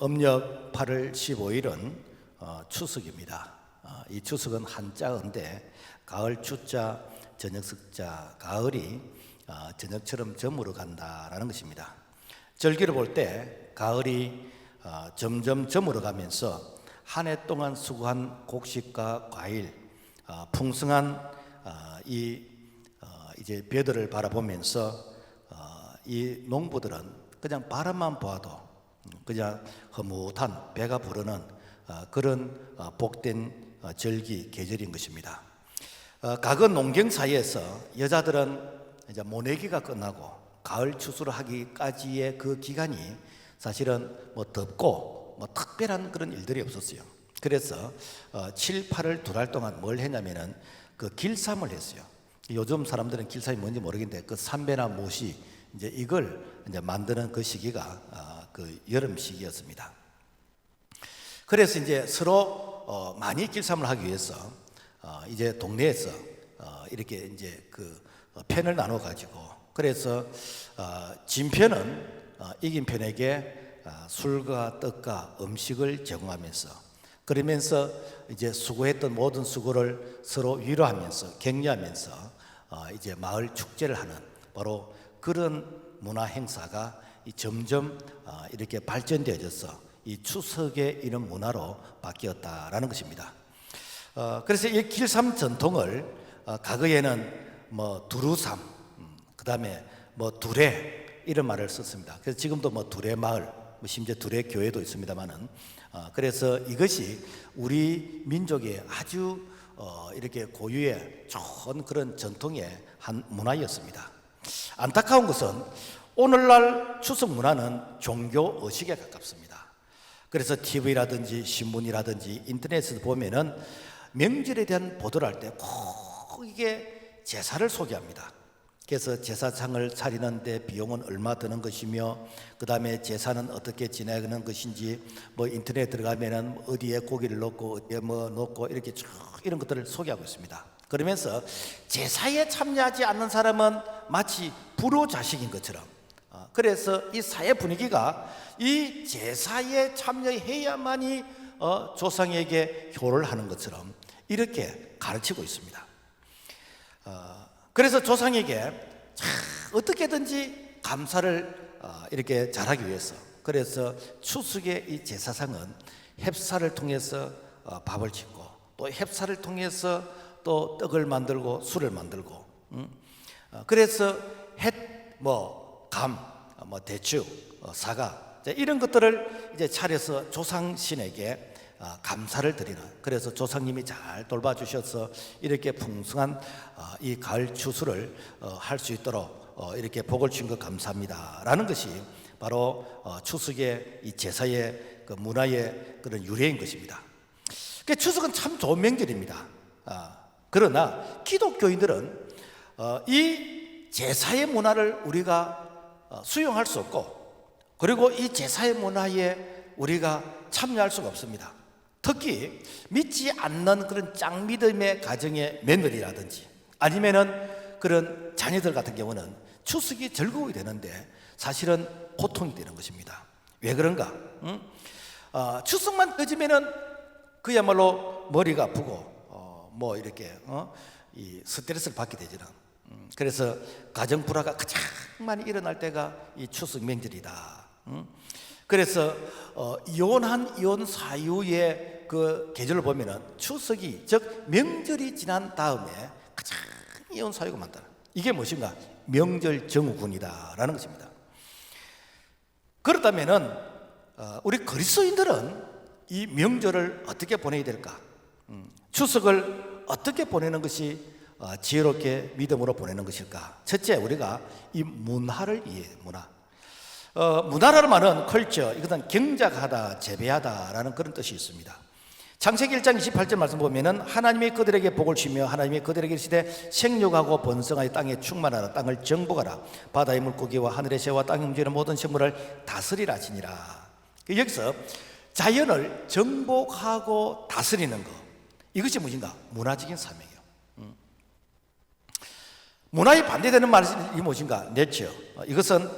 음력 8월 15일은 추석입니다. 이 추석은 한자어인데 가을 추자, 저녁 석자, 가을이 저녁처럼 저물어 간다라는 것입니다. 절기를 볼 때 가을이 점점 저물어 가면서 한 해 동안 수고한 곡식과 과일, 풍성한 이제 벼들을 바라보면서 이 농부들은 그냥 바람만 보아도 그냥 흐뭇한 배가 부르는 그런 복된 절기 계절인 것입니다. 과거 농경 사이에서 여자들은 이제 모내기가 끝나고 가을 추수를 하기까지의 그 기간이 사실은 덥고 특별한 그런 일들이 없었어요. 그래서 7, 8월 두 달 동안 뭘 했냐면은 그 길쌈을 했어요. 요즘 사람들은 길쌈이 뭔지 모르겠는데 그 삼배나 모시 이제 이걸 이제 만드는 그 시기가 그 여름 시기였습니다. 그래서 이제 서로 많이 길쌈을 하기 위해서 이제 동네에서 이렇게 이제 그 편을 나눠 가지고 그래서 진 편은 이긴 편에게 술과 떡과 음식을 제공하면서 그러면서 이제 수고했던 모든 수고를 서로 위로하면서 격려하면서 이제 마을 축제를 하는 바로 그런 문화 행사가 점점 이렇게 발전되어져서 이 추석의 이런 문화로 바뀌었다라는 것입니다. 그래서 이 길쌈 전통을 과거에는 두루삼, 그 다음에 두레 이런 말을 썼습니다. 그래서 지금도 두레 마을, 심지어 두레 교회도 있습니다만은 그래서 이것이 우리 민족의 아주 이렇게 고유의 좋은 그런 전통의 한 문화였습니다. 안타까운 것은 오늘날 추석 문화는 종교 의식에 가깝습니다. 그래서 TV라든지 신문이라든지 인터넷에서 보면은 명절에 대한 보도를 할 때 꼭 이게 제사를 소개합니다. 그래서 제사상을 차리는데 비용은 얼마 드는 것이며 그 다음에 제사는 어떻게 지내는 것인지 인터넷에 들어가면은 어디에 고기를 넣고 어디에 넣고 이렇게 쭉 이런 것들을 소개하고 있습니다. 그러면서 제사에 참여하지 않는 사람은 마치 불효자식인 것처럼 그래서 이 사회 분위기가 이 제사에 참여해야만이 조상에게 효를 하는 것처럼 이렇게 가르치고 있습니다. 그래서 조상에게 어떻게든지 감사를 이렇게 잘하기 위해서 그래서 추석의 이 제사상은 햅쌀을 통해서 밥을 짓고 또 햅쌀을 통해서 또 떡을 만들고 술을 만들고 그래서 감, 대추, 사과 이런 것들을 이제 차려서 조상신에게 감사를 드리는 그래서 조상님이 잘 돌봐주셔서 이렇게 풍성한 이 가을 추수를 할 수 있도록 이렇게 복을 주신 것 감사합니다 라는 것이 바로 추석의 이 제사의 그 문화의 그런 유래인 것입니다. 추석은 참 좋은 명절입니다. 그러나 기독교인들은 이 제사의 문화를 우리가 수용할 수 없고 그리고 이 제사의 문화에 우리가 참여할 수가 없습니다. 특히 믿지 않는 그런 짱믿음의 가정의 며느리라든지 아니면은 그런 자녀들 같은 경우는 추석이 즐거움이 되는데 사실은 고통이 되는 것입니다. 왜 그런가? 추석만 늦으면은 그야말로 머리가 아프고 이렇게 이 스트레스를 받게 되지는. 그래서 가정 불화가 가장 많이 일어날 때가 이 추석 명절이다. 그래서 이혼 사유의 그 계절을 보면은 추석이 즉 명절이 지난 다음에 가장 이혼 사유가 많다. 이게 무엇인가? 명절 증후군이다라는 것입니다. 그렇다면은 우리 그리스도인들은 이 명절을 어떻게 보내야 될까? 추석을 어떻게 보내는 것이 지혜롭게 믿음으로 보내는 것일까? 첫째, 우리가 이 문화를 이해해야 문화. 문화라는 말은 컬처, 이것은 경작하다, 재배하다라는 그런 뜻이 있습니다. 창세기 1장 28절 말씀 보면은 하나님이 그들에게 복을 주며 하나님이 그들에게 이르시되 생육하고 번성하여 땅에 충만하라 땅을 정복하라 바다의 물고기와 하늘의 새와 땅에 움직이는 모든 생물을 다스리라 하시니라. 여기서 자연을 정복하고 다스리는 것 이것이 무엇인가? 문화적인 사명이에요. 문화에 반대되는 말이 무엇인가? 내처. 이것은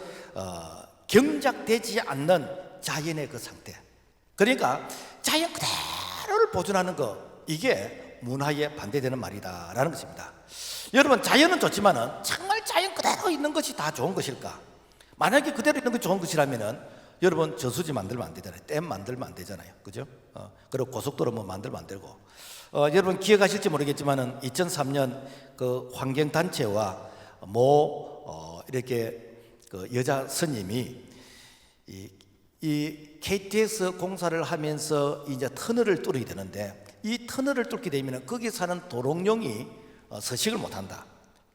경작되지 않는 자연의 그 상태, 그러니까 자연 그대로를 보존하는 거, 이게 문화에 반대되는 말이다라는 것입니다. 여러분, 자연은 좋지만은 정말 자연 그대로 있는 것이 다 좋은 것일까? 만약에 그대로 있는 것이 좋은 것이라면은 여러분, 저수지 만들면 안 되잖아요. 댐 만들면 안 되잖아요. 그죠? 그리고 고속도로 뭐 만들면 안 되고. 여러분 기억하실지 모르겠지만은 2003년 그 환경단체와 이렇게 그 여자 스님이 이 KTX 공사를 하면서 이제 터널을 뚫어야 되는데, 이 터널을 뚫게 되면 거기 사는 도롱뇽이 서식을 못한다.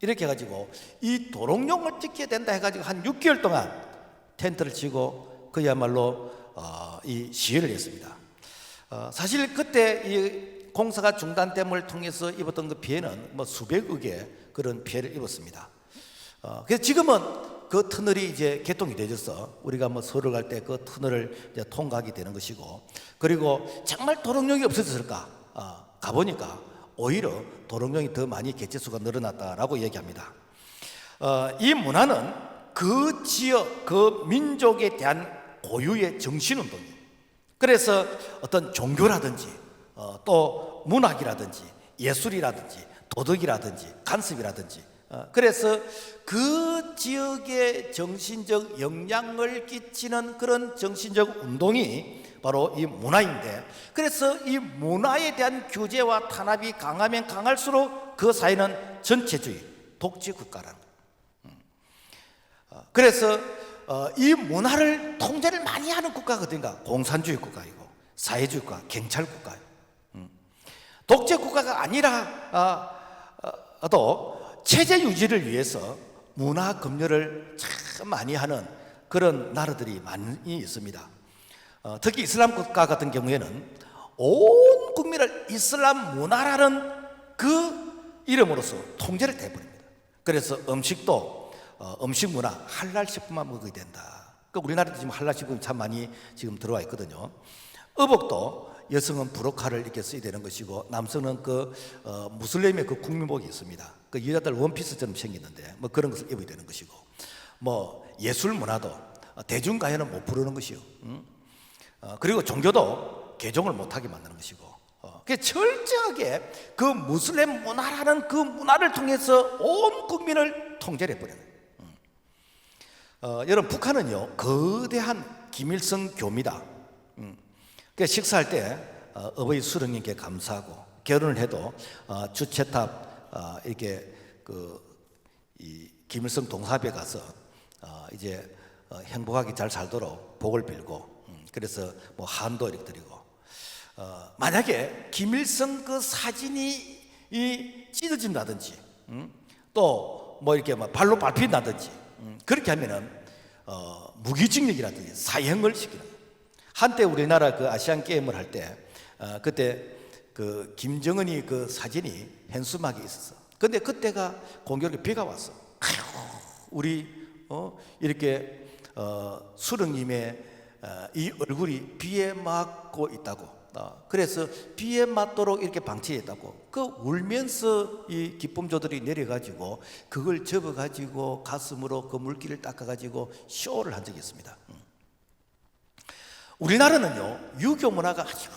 이렇게 해가지고 이 도롱뇽을 지켜야 된다 해가지고 한 6개월 동안 텐트를 치고 그야말로 이 시위를 했습니다. 사실 그때 이 공사가 중단됨을 통해서 입었던 그 피해는 뭐 수백억의 그런 피해를 입었습니다. 그래서 지금은 그 터널이 이제 개통이 되어서 우리가 뭐 서울 갈 때 그 터널을 이제 통과하게 되는 것이고, 그리고 정말 도롱뇽이 없어졌을까? 가보니까 오히려 도롱뇽이 더 많이 개체수가 늘어났다라고 얘기합니다. 이 문화는 그 지역, 그 민족에 대한 고유의 정신운동이에요. 그래서 어떤 종교라든지 또 문학이라든지 예술이라든지 도덕이라든지 간섭이라든지, 그래서 그 지역의 정신적 영향을 끼치는 그런 정신적 운동이 바로 이 문화인데, 그래서 이 문화에 대한 규제와 탄압이 강하면 강할수록 그 사회는 전체주의, 독재 국가라는 거예요. 그래서 이 문화를 통제를 많이 하는 국가가 어딘가? 공산주의 국가이고 사회주의 국가, 경찰 국가예요. 독재 국가가 아니라도 체제 유지를 위해서 문화 검열을 참 많이 하는 그런 나라들이 많이 있습니다. 특히 이슬람 국가 같은 경우에는 온 국민을 이슬람 문화라는 그 이름으로서 통제를 해버립니다. 그래서 음식도 음식 문화 할랄 식품만 먹어야 된다. 우리나라도 지금 할랄 식품이 참 많이 지금 들어와 있거든요. 의복도 여성은 부르카를 이렇게 써야 되는 것이고, 남성은 그 무슬림의 그 국민복이 있습니다. 그 여자들 원피스처럼 생겼는데 뭐 그런 것을 입어야 되는 것이고, 뭐 예술 문화도 대중가요는 못 부르는 것이요. 그리고 종교도 개종을 못하게 만드는 것이고, 철저하게 그 무슬림 문화라는 그 문화를 통해서 온 국민을 통제를 해버려요. 여러분, 북한은요 거대한 김일성 교미다. 식사할 때 어버이 수령님께 감사하고, 결혼을 해도 주체탑 이렇게 이 김일성 동사업에 가서 이제 행복하게 잘 살도록 복을 빌고, 그래서 뭐 한도 이렇게 드리고, 만약에 김일성 그 사진이 찢어진다든지 또 뭐 이렇게 뭐 발로 밟힌다든지 그렇게 하면은 무기징역이라든지 사형을 시키는 거예요. 한때 우리나라 그 아시안 게임을 할 때 그때 그 김정은이 그 사진이 현수막에 있었어. 근데 그때가 공교롭게 비가 왔어. 우리 이렇게 수령님의 이 얼굴이 비에 맞고 있다고. 그래서 비에 맞도록 이렇게 방치했다고. 그 울면서 이 기쁨조들이 내려가지고 그걸 접어가지고 가슴으로 그 물기를 닦아가지고 쇼를 한 적이 있습니다. 우리나라는요 유교 문화가 아주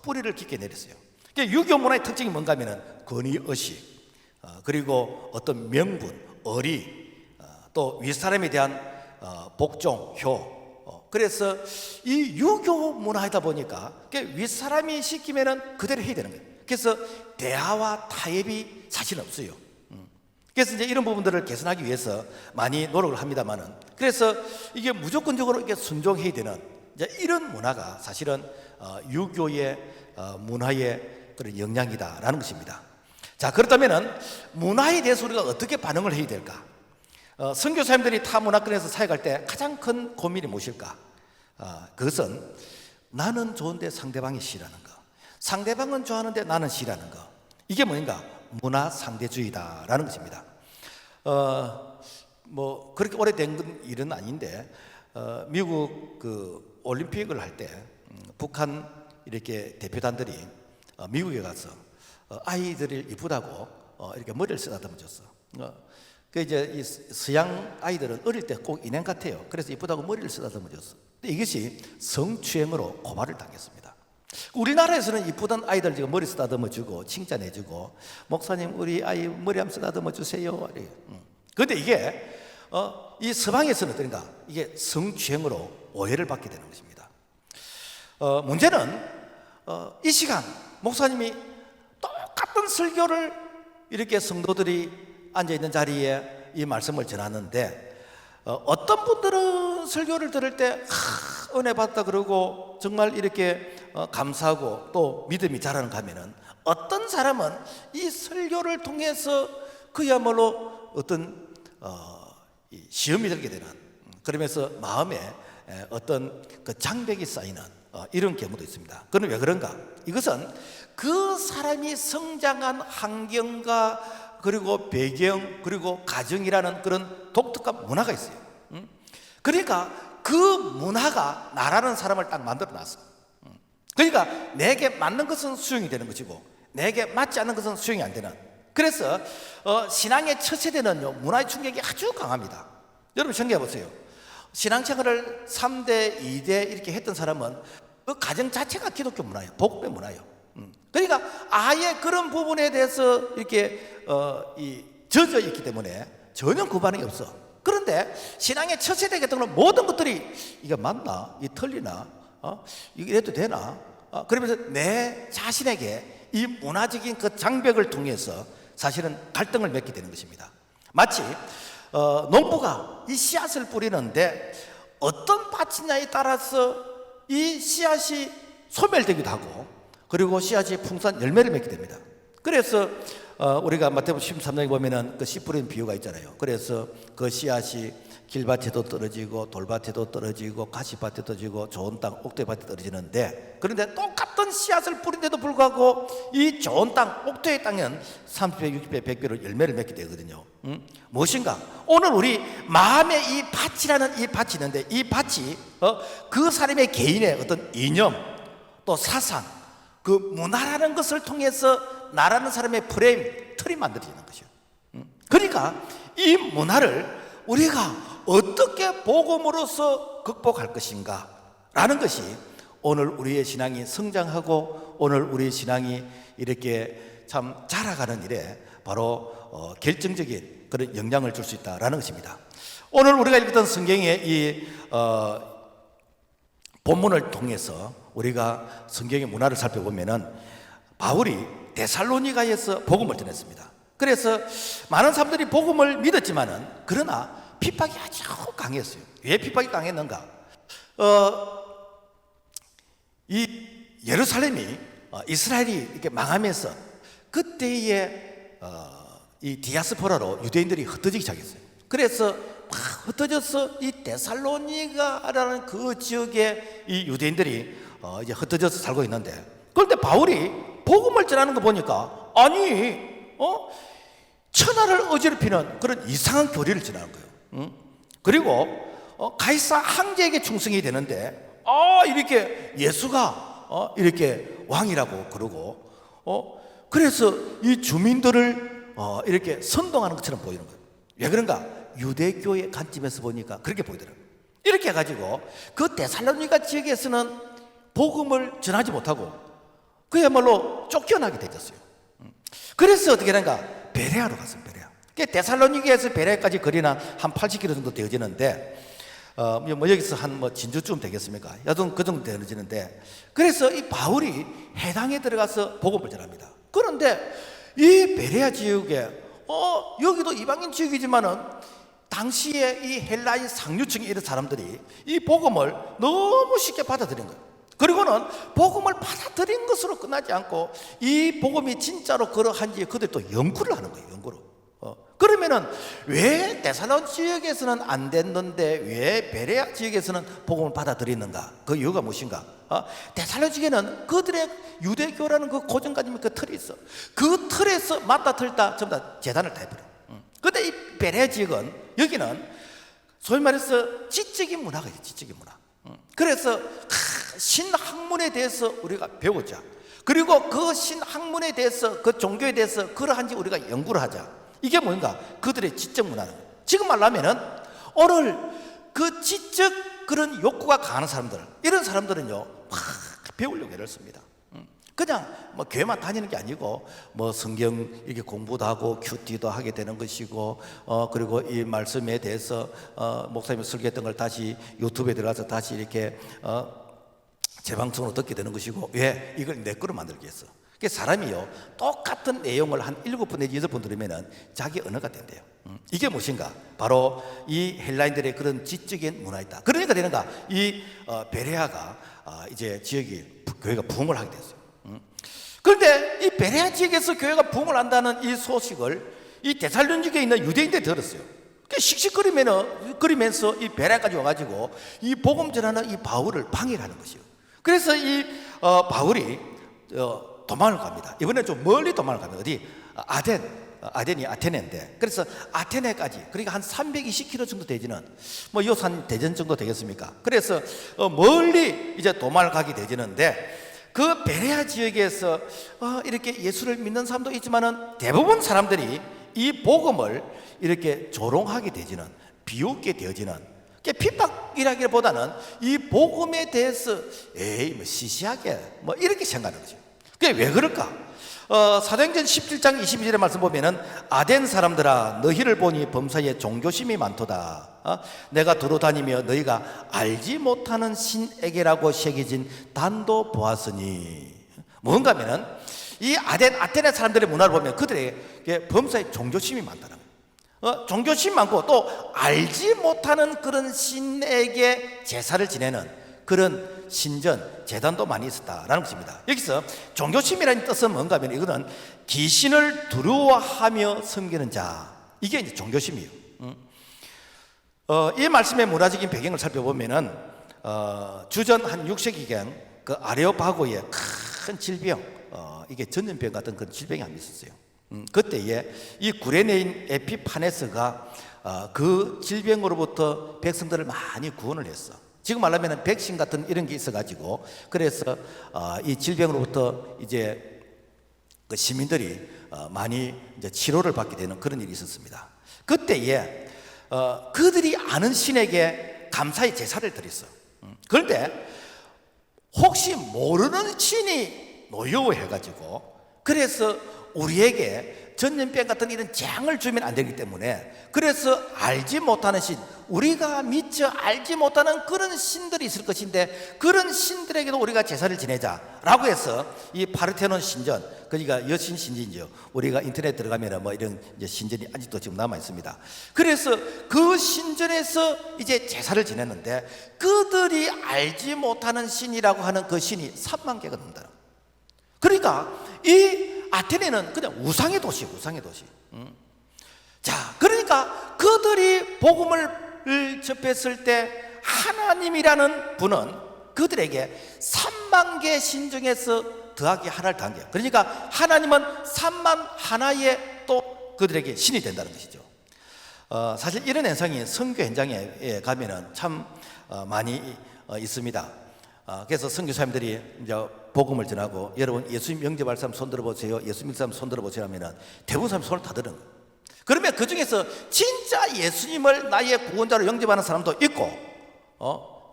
뿌리를 깊게 내렸어요. 유교 문화의 특징이 뭔가 하면은 권위의식, 그리고 어떤 명분, 의리, 또 윗사람에 대한 복종, 효. 그래서 이 유교 문화이다 보니까 윗사람이 시키면은 그대로 해야 되는 거예요. 그래서 대화와 타협이 사실 없어요. 그래서 이제 이런 부분들을 개선하기 위해서 많이 노력을 합니다만은, 그래서 이게 무조건적으로 이게 순종해야 되는 이제 이런 문화가 사실은 유교의 문화의 그런 영향이다라는 것입니다. 자, 그렇다면은 문화에 대해서 우리가 어떻게 반응을 해야 될까? 선교사님들이 타 문화권에서 사역할 때 가장 큰 고민이 무엇일까? 그것은 나는 좋은데 상대방이 싫어하는 거, 상대방은 좋아하는데 나는 싫어하는 거. 이게 뭔가 문화 상대주의다라는 것입니다. 뭐 그렇게 오래된 일은 아닌데 미국 그 올림픽을 할 때 북한 이렇게 대표단들이 미국에 가서 아이들을 이쁘다고 이렇게 머리를 쓰다듬어 줬어. 그 이제 이 서양 아이들은 어릴 때 꼭 인형 같아요. 그래서 이쁘다고 머리를 쓰다듬어 줬어. 근데 이것이 성추행으로 고발을 당했습니다. 우리나라에서는 이쁘던 아이들 지금 머리 쓰다듬어 주고 칭찬해 주고, 목사님 우리 아이 머리 한번 쓰다듬어 주세요. 그런데 이게 이 서방에서는 어떤가, 이게 성추행으로 오해를 받게 되는 것입니다. 문제는 이 시간 목사님이 똑같은 설교를 이렇게 성도들이 앉아있는 자리에 이 말씀을 전하는데, 어떤 분들은 설교를 들을 때 은혜 받다 그러고 정말 이렇게 감사하고 또 믿음이 자라는 가면은, 어떤 사람은 이 설교를 통해서 그야말로 어떤 이 시험이 들게 되는, 그러면서 마음에 어떤 그 장벽이 쌓이는 이런 경우도 있습니다. 그건 왜 그런가? 이것은 그 사람이 성장한 환경과 그리고 배경 그리고 가정이라는 그런 독특한 문화가 있어요. 그러니까 그 문화가 나라는 사람을 딱 만들어 놨어. 그러니까 내게 맞는 것은 수용이 되는 것이고 내게 맞지 않는 것은 수용이 안 되는. 그래서 신앙의 첫 세대는요, 문화의 충격이 아주 강합니다. 여러분 생각해 보세요. 신앙생활을 3대, 2대 이렇게 했던 사람은 그 가정 자체가 기독교 문화예요. 복음의 문화예요. 그러니까 아예 그런 부분에 대해서 이렇게 젖어 있기 때문에 전혀 그 반응이 없어. 그런데 신앙의 첫 세대가 되는 모든 것들이 이게 맞나? 이게 틀리나? 이게 해도 되나? 그러면서 내 자신에게 이 문화적인 그 장벽을 통해서 사실은 갈등을 맺게 되는 것입니다. 마치 농부가 이 씨앗을 뿌리는데 어떤 밭이냐에 따라서 이 씨앗이 소멸되기도 하고, 그리고 씨앗이 풍성한 열매를 맺게 됩니다. 그래서 우리가 마태복음 13장에 보면은 그 씨 뿌리는 비유가 있잖아요. 그래서 그 씨앗이 길밭에도 떨어지고 돌밭에도 떨어지고 가시밭에도 떨어지고 좋은 땅 옥토밭에 떨어지는데, 그런데 똑같은 씨앗을 뿌린데도 불구하고 이 좋은 땅 옥토의 땅은 30배, 60배, 100배로 열매를 맺게 되거든요. 무엇인가? 오늘 우리 마음에 이 밭이라는 이 밭이 있는데, 이 밭이 그 사람의 개인의 어떤 이념 또 사상, 그 문화라는 것을 통해서 나라는 사람의 프레임, 틀이 만들어지는 것이요. 그러니까 이 문화를 우리가 어떻게 복음으로써 극복할 것인가 라는 것이 오늘 우리의 신앙이 성장하고 오늘 우리의 신앙이 이렇게 참 자라가는 일에 바로 결정적인 그런 영향을 줄 수 있다라는 것입니다. 오늘 우리가 읽었던 성경의 이 본문을 통해서 우리가 성경의 문화를 살펴보면은 바울이 데살로니가에서 복음을 전했습니다. 그래서 많은 사람들이 복음을 믿었지만은 그러나 핍박이 아주 강했어요. 왜 핍박이 강했는가? 이 예루살렘이 이스라엘이 이렇게 망하면서 그때의 이 디아스포라로 유대인들이 흩어지기 시작했어요. 그래서 막 흩어져서 이 데살로니가라는 그 지역에 이 유대인들이 이제 흩어져서 살고 있는데, 그런데 바울이 복음을 전하는 거 보니까 아니 천하를 어지럽히는 그런 이상한 교리를 전하는 거예요. 그리고 가이사 황제에게 충성이 되는데 이렇게 예수가 이렇게 왕이라고 그러고 그래서 이 주민들을 이렇게 선동하는 것처럼 보이는 거예요. 왜 그런가? 유대교의 관점에서 보니까 그렇게 보이더라고요. 이렇게 해가지고 그 데살로니가 지역에서는 복음을 전하지 못하고 그야말로 쫓겨나게 되었어요. 그래서 어떻게 하는가? 베레아로 갔습니다. 베레아. 데살로니가에서 베레아까지 거리는 한 80km 정도 되어지는데 뭐 여기서 한 뭐 진주쯤 되겠습니까? 여튼 그 정도 되어지는데, 그래서 이 바울이 해당에 들어가서 복음을 전합니다. 그런데 이 베레아 지역에 여기도 이방인 지역이지만은 당시에 이 헬라인 상류층에 이런 사람들이 이 복음을 너무 쉽게 받아들인 거예요. 그리고는 복음을 받아들인 것으로 끝나지 않고 이 복음이 진짜로 그러한지 그들이 또 연구를 하는 거예요. 연구로. 그러면은 왜 데살로니 지역에서는 안 됐는데 왜 베레아 지역에서는 복음을 받아들이는가? 그 이유가 무엇인가? 데살로니 지역에는 그들의 유대교라는 그 고정관념의 그 틀이 있어. 그 틀에서 맞다 틀다 전부 다 재단을 다 해버려. 근데 이 베레아 지역은, 여기는 소위 말해서 지적인 문화가 있어요. 지적인 문화. 그래서 신학문에 대해서 우리가 배우자. 그리고 그 신학문에 대해서, 그 종교에 대해서 그러한지 우리가 연구를 하자. 이게 뭔가 그들의 지적 문화는 거예요. 지금 말하면은 오늘 그 지적 그런 욕구가 강한 사람들, 이런 사람들은요 막 배우려고 애를 씁니다. 그냥 뭐 교회만 다니는 게 아니고 뭐 성경 이렇게 공부도 하고 큐티도 하게 되는 것이고, 그리고 이 말씀에 대해서 목사님이 설교했던 걸 다시 유튜브에 들어가서 다시 이렇게 재방송으로 듣게 되는 것이고, 왜 이걸 내 거로 만들기 위해서. 사람이요 똑같은 내용을 한 7번 내지 8번 들으면은 자기 언어가 된대요. 이게 무엇인가? 바로 이 헬라인들의 그런 지적인 문화이다. 그러니까 되는가? 이 베레아가 이제 지역이 교회가 부흥을 하게 됐어요. 그런데 이 베레아 지역에서 교회가 부흥을 한다는 이 소식을 이 데살로니가에 있는 유대인들이 들었어요. 씩씩거리면서 이 베레아까지 와가지고 이 복음 전하는 이 바울을 방해를 하는 것이요. 그래서 이 바울이 도망을 갑니다. 이번에 좀 멀리 도망을 갑니다. 어디? 아덴이 아테네인데, 그래서 아테네까지, 그러니까 한 320km 정도 되지는, 뭐 요산 대전 정도 되겠습니까? 그래서 멀리 이제 도망을 가게 되지는데, 그 베레아 지역에서 이렇게 예수를 믿는 사람도 있지만은 대부분 사람들이 이 복음을 이렇게 조롱하게 되지는, 비웃게 되어지는, 핍박이라기보다는 이 복음에 대해서 뭐 시시하게 뭐 이렇게 생각하는 거죠. 그게 왜 그럴까? 사도행전 17장 22절의 말씀 보면은 아덴 사람들아 너희를 보니 범사에 종교심이 많도다. 내가 두루다니며 너희가 알지 못하는 신에게라고 새겨진 단도 보았으니, 뭔가 하면은 이 아테네 사람들의 문화를 보면 그들의 범사에 종교심이 많다는 거예요. 종교심 많고 또 알지 못하는 그런 신에게 제사를 지내는 그런 신전, 제단도 많이 있었다라는 것입니다. 여기서 종교심이라는 뜻은 뭔가 하면 이거는 귀신을 두려워하며 섬기는 자, 이게 이제 종교심이에요. 이 말씀의 문화적인 배경을 살펴보면은 주전 한 6세기경 그 아레오파고의 큰 질병, 이게 전염병 같은 그런 질병이 한 번 있었어요. 그때에 이 구레네인 에피파네스가 그 질병으로부터 백성들을 많이 구원을 했어. 지금 말하면 백신 같은 이런 게 있어가지고, 그래서 이 질병으로부터 이제 그 시민들이 많이 이제 치료를 받게 되는 그런 일이 있었습니다. 그때에 그들이 아는 신에게 감사의 제사를 드렸어. 그런데 혹시 모르는 신이 노여워해가지고, 그래서 우리에게 전염병 같은 이런 재앙을 주면 안 되기 때문에, 그래서 알지 못하는 신, 우리가 미처 알지 못하는 그런 신들이 있을 것인데 그런 신들에게도 우리가 제사를 지내자라고 해서 이 파르테논 신전, 그러니까 여신 신전이죠. 우리가 인터넷 들어가면 뭐 이런 이제 신전이 아직도 지금 남아 있습니다. 그래서 그 신전에서 이제 제사를 지냈는데 그들이 알지 못하는 신이라고 하는 그 신이 3만 개가 넘는다. 그러니까 이 아테네는 그냥 우상의 도시. 자, 그러니까 그들이 복음을 접했을 때 하나님이라는 분은 그들에게 3만 개 신 중에서 더하기 하나를 더한 거예요. 그러니까 하나님은 3만 하나의 또 그들에게 신이 된다는 것이죠. 사실 이런 현상이 선교 현장에 가면은 참 많이 있습니다. 그래서 선교사님들이 이제 복음을 전하고, 여러분 예수님 영접할 사람 손 들어보세요, 예수 믿을 사람 손 들어보세요 하면은 대부분 사람 손을 다 들은 거예요. 그러면 그 중에서 진짜 예수님을 나의 구원자로 영접하는 사람도 있고,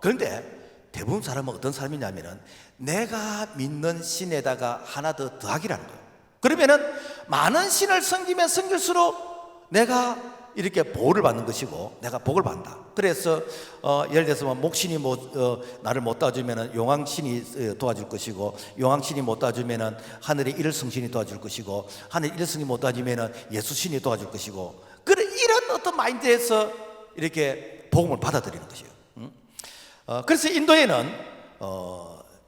그런데 대부분 사람은 어떤 사람이냐면은 내가 믿는 신에다가 하나 더 더하기라는 거예요. 그러면은 많은 신을 섬기면 섬길수록 내가 이렇게 보호를 받는 것이고 내가 복을 받는다. 그래서 예를 들어서 목신이 나를 못 도와주면은 용왕신이 도와줄 것이고, 용왕신이 못 도와주면은 하늘의 일성신이 도와줄 것이고, 하늘 일성이 못 도와주면은 예수신이 도와줄 것이고, 그런 이런 어떤 마인드에서 이렇게 복음을 받아들이는 것이에요. 그래서 인도에는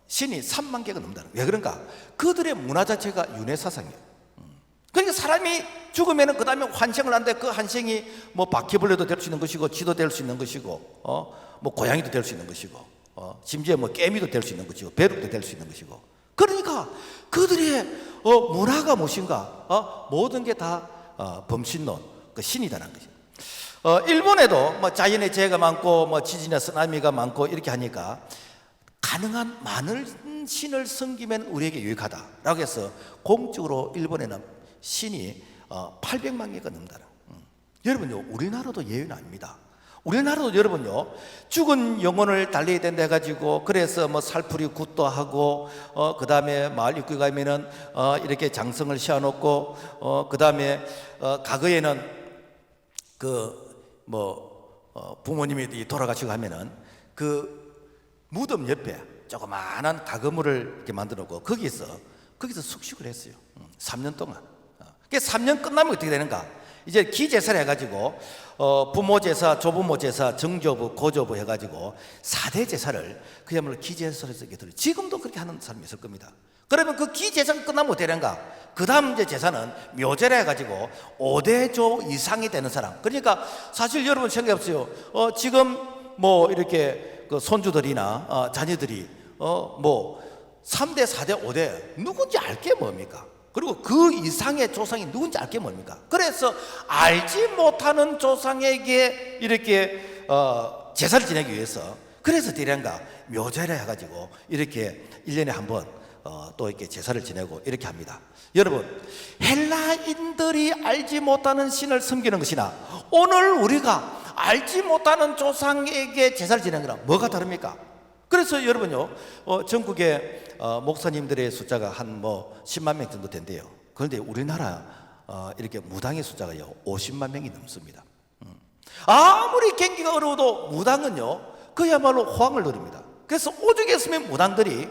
신이 3만 개가 넘는다는 거예요. 왜 그런가? 그들의 문화 자체가 윤회 사상이에요. 그러니까 사람이 죽으면 그 다음에 환생을 하는데 그 환생이 뭐 바퀴벌레도 될 수 있는 것이고, 쥐도 될 수 있는 것이고, 뭐 고양이도 될 수 있는 것이고, 심지어 뭐 깨미도 될 수 있는 것이고, 벼룩도 될 수 있는 것이고. 그러니까 그들의 문화가 무엇인가? 모든 게 다 범신론, 그 신이다라는 것이죠. 일본에도 뭐 자연의 재해가 많고 뭐 지진이나 쓰나미가 많고 이렇게 하니까 가능한 많은 신을 섬기면 우리에게 유익하다라고 해서 공적으로 일본에는 신이 800만 개가 넘는다. 여러분요, 우리나라도 예외는 아닙니다. 우리나라도 여러분요, 죽은 영혼을 달래야 된다 해가지고, 그래서 뭐 살풀이 굿도 하고, 그 다음에 마을 입구에 가면은 이렇게 장성을 씌워놓고, 그 다음에 과거에는 부모님이 돌아가시고 하면은 그 무덤 옆에 조그마한 가거물을 이렇게 만들어 놓고 거기서 숙식을 했어요. 3년 동안. 그 3년 끝나면 어떻게 되는가? 이제 기제사를 해가지고 부모 제사, 조부모 제사, 정조부, 고조부 해가지고 4대 제사를 그야말로 기제사를 쓰게 들어요. 지금도 그렇게 하는 사람이 있을 겁니다. 그러면 그 기제사가 끝나면 어떻게 되는가? 그 다음 이제 제사는 묘제라 해가지고 5대조 이상이 되는 사람. 그러니까 사실 여러분 생각해보세요. 지금 뭐 이렇게 그 손주들이나 자녀들이 뭐 3대, 4대, 5대 누군지 알게 뭡니까? 그리고 그 이상의 조상이 누군지 알게 뭡니까? 그래서 알지 못하는 조상에게 이렇게 제사를 지내기 위해서, 그래서 대량가 묘제라 해가지고 이렇게 1년에 한 번 또 이렇게 제사를 지내고 이렇게 합니다. 여러분, 헬라인들이 알지 못하는 신을 섬기는 것이나 오늘 우리가 알지 못하는 조상에게 제사를 지내는 거랑 뭐가 다릅니까? 그래서 여러분요, 전국에 목사님들의 숫자가 한 10만 명 정도 된대요. 그런데 우리나라 이렇게 무당의 숫자가요 50만 명이 넘습니다. 아무리 경기가 어려워도 무당은요 그야말로 호황을 누립니다. 그래서 오죽 했으면 무당들이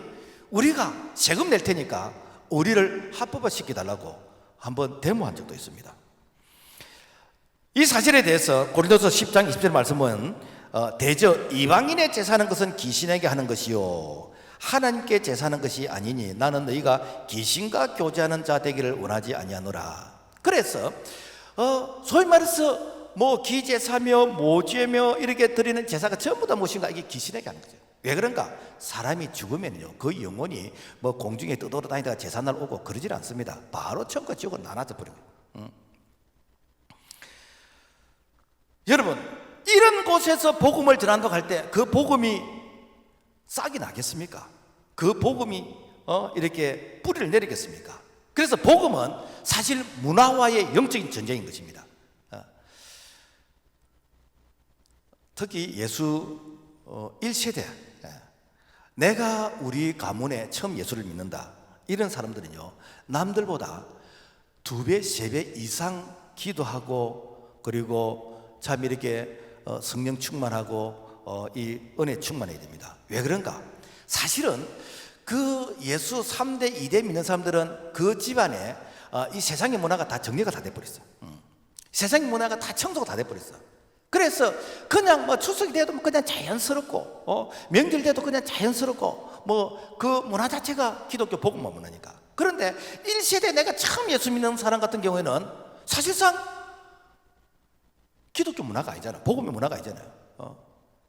우리가 세금 낼 테니까 우리를 합법화 시켜달라고 한번 데모한 적도 있습니다. 이 사실에 대해서 고린도서 10장 20절 말씀은 대저 이방인의 제사하는 것은 귀신에게 하는 것이요 하나님께 제사하는 것이 아니니 나는 너희가 귀신과 교제하는 자 되기를 원하지 아니하노라. 그래서 소위 말해서 뭐 기제사며 모죄며 이렇게 드리는 제사가 전부 다 무엇인가? 이게 귀신에게 하는 거죠. 왜 그런가? 사람이 죽으면요 그 영혼이 뭐 공중에 떠돌아다니다가 제삿날 오고 그러질 않습니다. 바로 천과 지옥으로 나눠져 버려요. 여러분, 이런 곳에서 복음을 전한다고 할 때 그 복음이 싹이 나겠습니까? 그 복음이 이렇게 뿌리를 내리겠습니까? 그래서 복음은 사실 문화와의 영적인 전쟁인 것입니다. 특히 예수 1세대, 내가 우리 가문에 처음 예수를 믿는다 이런 사람들은요 남들보다 2배, 3배 이상 기도하고, 그리고 참 이렇게 성령 충만하고 이 은혜 충만해야 됩니다. 왜 그런가? 사실은 그 예수 3대, 2대 믿는 사람들은 그 집안에 이 세상의 문화가 다 정리가 다 돼버렸어. 세상의 문화가 다 청소가 다 돼버렸어. 그래서 그냥 뭐 추석이 돼도 그냥 자연스럽고 명절 돼도 그냥 자연스럽고 뭐 그 문화 자체가 기독교 복음만 문화니까. 그런데 1세대 내가 처음 예수 믿는 사람 같은 경우에는 사실상 기독교 문화가 아니잖아. 복음의 문화가 아니잖아요.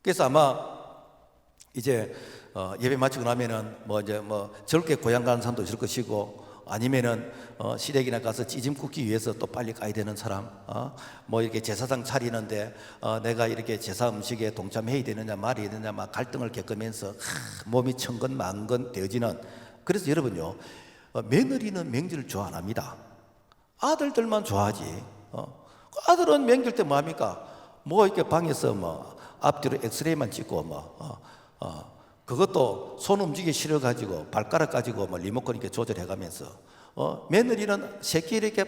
그래서 아마 이제 예배 마치고 나면은 뭐 이제 뭐 젊게 고향 가는 사람도 있을 것이고, 아니면은 시댁이나 가서 찌짐 굽기 위해서 또 빨리 가야 되는 사람, 뭐 이렇게 제사상 차리는데 내가 이렇게 제사 음식에 동참해야 되느냐 말해야 되느냐 막 갈등을 겪으면서 몸이 천근만근 되어지는. 그래서 여러분요, 며느리는 명절을 좋아 안 합니다. 아들들만 좋아하지. 아들은 명절 때 뭐 합니까? 뭐 이렇게 방에서 뭐 앞뒤로 엑스레이만 찍고 뭐 그것도 손 움직이기 싫어가지고 발가락 가지고 뭐 리모컨 이렇게 조절해가면서 며느리는 새끼 이렇게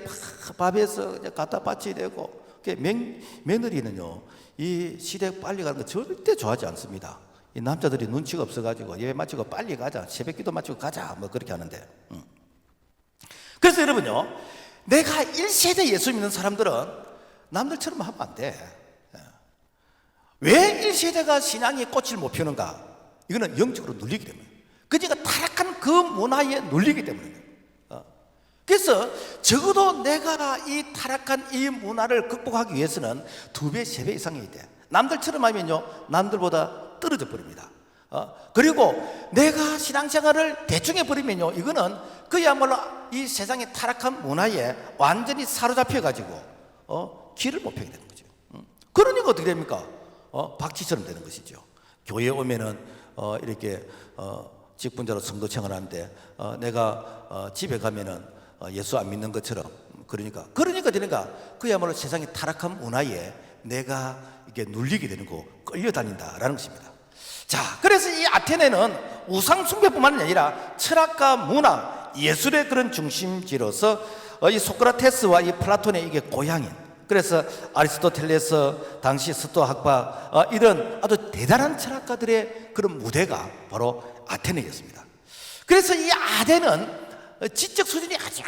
밥에서 갖다 받쳐야 되고. 며느리는요 이 시댁 빨리 가는 거 절대 좋아하지 않습니다. 이 남자들이 눈치가 없어가지고 예배 마치고 빨리 가자, 새벽기도 마치고 가자 뭐 그렇게 하는데. 그래서 여러분요, 내가 1세대 예수 믿는 사람들은 남들처럼 하면 안 돼. 왜 1세대가 신앙의 꽃을 못 피우는가? 이거는 영적으로 눌리기 때문에, 그러니까 타락한 그 문화에 눌리기 때문에. 그래서 적어도 내가 이 타락한 이 문화를 극복하기 위해서는 2배, 3배 이상이 돼. 남들처럼 하면요 남들보다 떨어져 버립니다. 그리고 내가 신앙생활을 대충 해버리면요 이거는 그야말로 이 세상의 타락한 문화에 완전히 사로잡혀 가지고 길을 못 펴게 되는 거죠. 그러니까 어떻게 됩니까? 박쥐처럼 되는 것이죠. 교회에 오면은 이렇게 직분자로 선거 생활하는데 내가 집에 가면은 예수 안 믿는 것처럼 그러니까 그야말로 세상의 타락한 문화에 내가 이게 눌리게 되는 거, 끌려다닌다라는 것입니다. 자, 그래서 이 아테네는 우상 숭배뿐만 아니라 철학과 문화, 예술의 그런 중심지로서 이 소크라테스와 이 플라톤의 이게 고향인, 그래서 아리스토텔레스, 당시 스토아학파, 이런 아주 대단한 철학가들의 그런 무대가 바로 아테네였습니다. 그래서 이 아테네는 지적 수준이 아주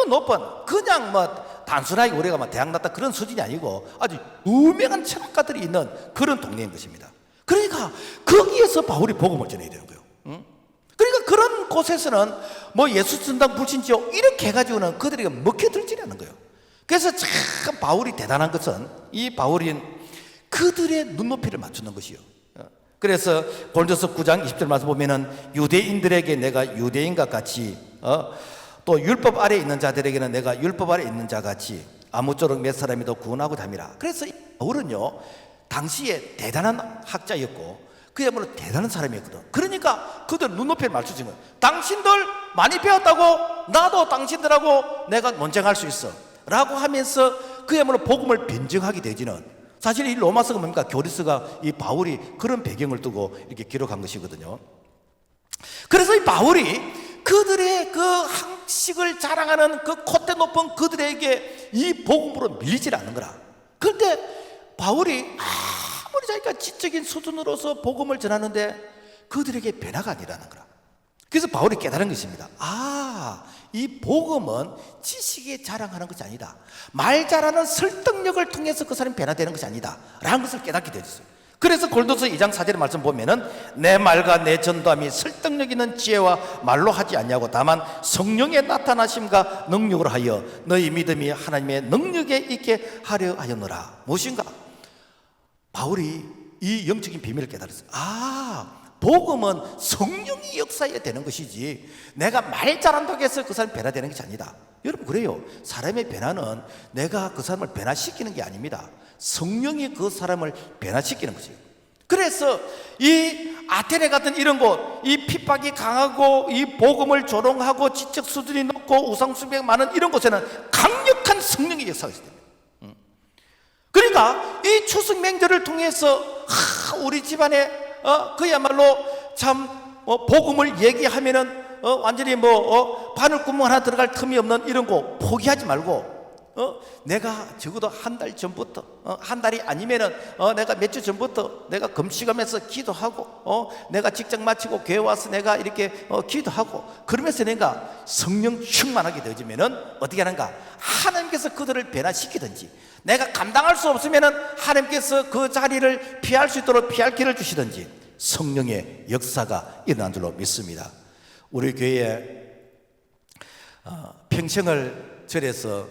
높은, 그냥 뭐 단순하게 우리가 막 대학 났다 그런 수준이 아니고 아주 유명한 철학가들이 있는 그런 동네인 것입니다. 그러니까 거기에서 바울이 복음을 전해야 되는 거예요. 그러니까 그런 곳에서는 뭐 예수 전당 불신지요 이렇게 해가지고는 그들에게 먹혀들지 않는 거예요. 그래서 참 바울이 대단한 것은, 이 바울인 그들의 눈높이를 맞추는 것이요. 그래서 고린도서 9장 20절 말씀 보면은 유대인들에게 내가 유대인과 같이, 또 율법 아래 있는 자들에게는 내가 율법 아래 있는 자 같이 아무쪼록 몇 사람이도 구원하고 담이라. 그래서 바울은요 당시에 대단한 학자였고 그야말로 대단한 사람이었거든. 그러니까 그들 눈높이를 맞추는 거예요. 당신들 많이 배웠다고 나도 당신들하고 내가 논쟁할 수 있어 라고 하면서 그야말로 복음을 변증하게 되지는, 사실 이 로마서가 뭡니까? 교리서가 이 바울이 그런 배경을 두고 이렇게 기록한 것이거든요. 그래서 이 바울이 그들의 그 학식을 자랑하는 그 콧대 높은 그들에게 이 복음으로 밀리질 않는 거라. 그런데 바울이 아무리 자기가 지적인 수준으로서 복음을 전하는데 그들에게 변화가 아니라는 거라. 그래서 바울이 깨달은 것입니다. 이 복음은 지식에 자랑하는 것이 아니다. 말 잘하는 설득력을 통해서 그 사람이 변화되는 것이 아니다 라는 것을 깨닫게 되었어요. 그래서 고린도서 2장 4절의 말씀 보면은 내 말과 내 전도함이 설득력 있는 지혜와 말로 하지 않냐고, 다만 성령의 나타나심과 능력으로 하여 너희 믿음이 하나님의 능력에 있게 하려 하였노라. 무엇인가? 바울이 이 영적인 비밀을 깨달았어요. 복음은 성령이 역사해야 되는 것이지 내가 말 잘한다고 해서 그 사람이 변화되는 것이 아니다. 여러분, 그래요. 사람의 변화는 내가 그 사람을 변화시키는 게 아닙니다. 성령이 그 사람을 변화시키는 것이에요. 그래서 이 아테네 같은 이런 곳, 이 핍박이 강하고 이 복음을 조롱하고 지적 수준이 높고 우상 숭배가 많은 이런 곳에는 강력한 성령의 역사가 있어요. 그러니까 이 추석 명절을 통해서 우리 집안에 그야말로 참 복음을 얘기하면은 완전히 바늘구멍 하나 들어갈 틈이 없는 이런 거 포기하지 말고, 내가 적어도 한 달 전부터, 한 달이 아니면은 내가 몇 주 전부터 내가 금식하면서 기도하고, 내가 직장 마치고 교회 와서 내가 이렇게 기도하고, 그러면서 내가 성령 충만하게 되어지면은 어떻게 하는가? 하나님께서 그들을 변화시키든지, 내가 감당할 수 없으면은 하나님께서 그 자리를 피할 수 있도록 피할 길을 주시든지 성령의 역사가 일어난 줄로 믿습니다. 우리 교회에 평생을 절에서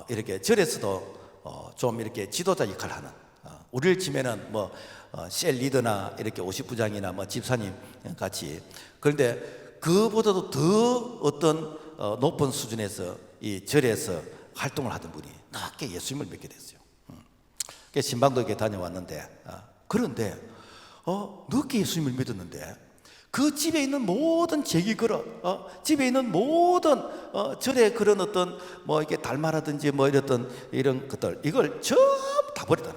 이렇게 절에서도 좀 이렇게 지도자 역할을 하는, 우리를 치면은 셀 리더나 이렇게 50부장이나 집사님 같이, 그런데 그보다도 더 어떤 높은 수준에서 이 절에서 활동을 하던 분이 낮게 예수님을 믿게 됐어요. 신방도 이렇게 다녀왔는데, 그런데 늦게 예수님을 믿었는데 그 집에 있는 모든 제기 그릇, 집에 있는 모든 절의 그런 어떤 이렇게 달마라든지 이런 것들, 이걸 전부 다 버리다.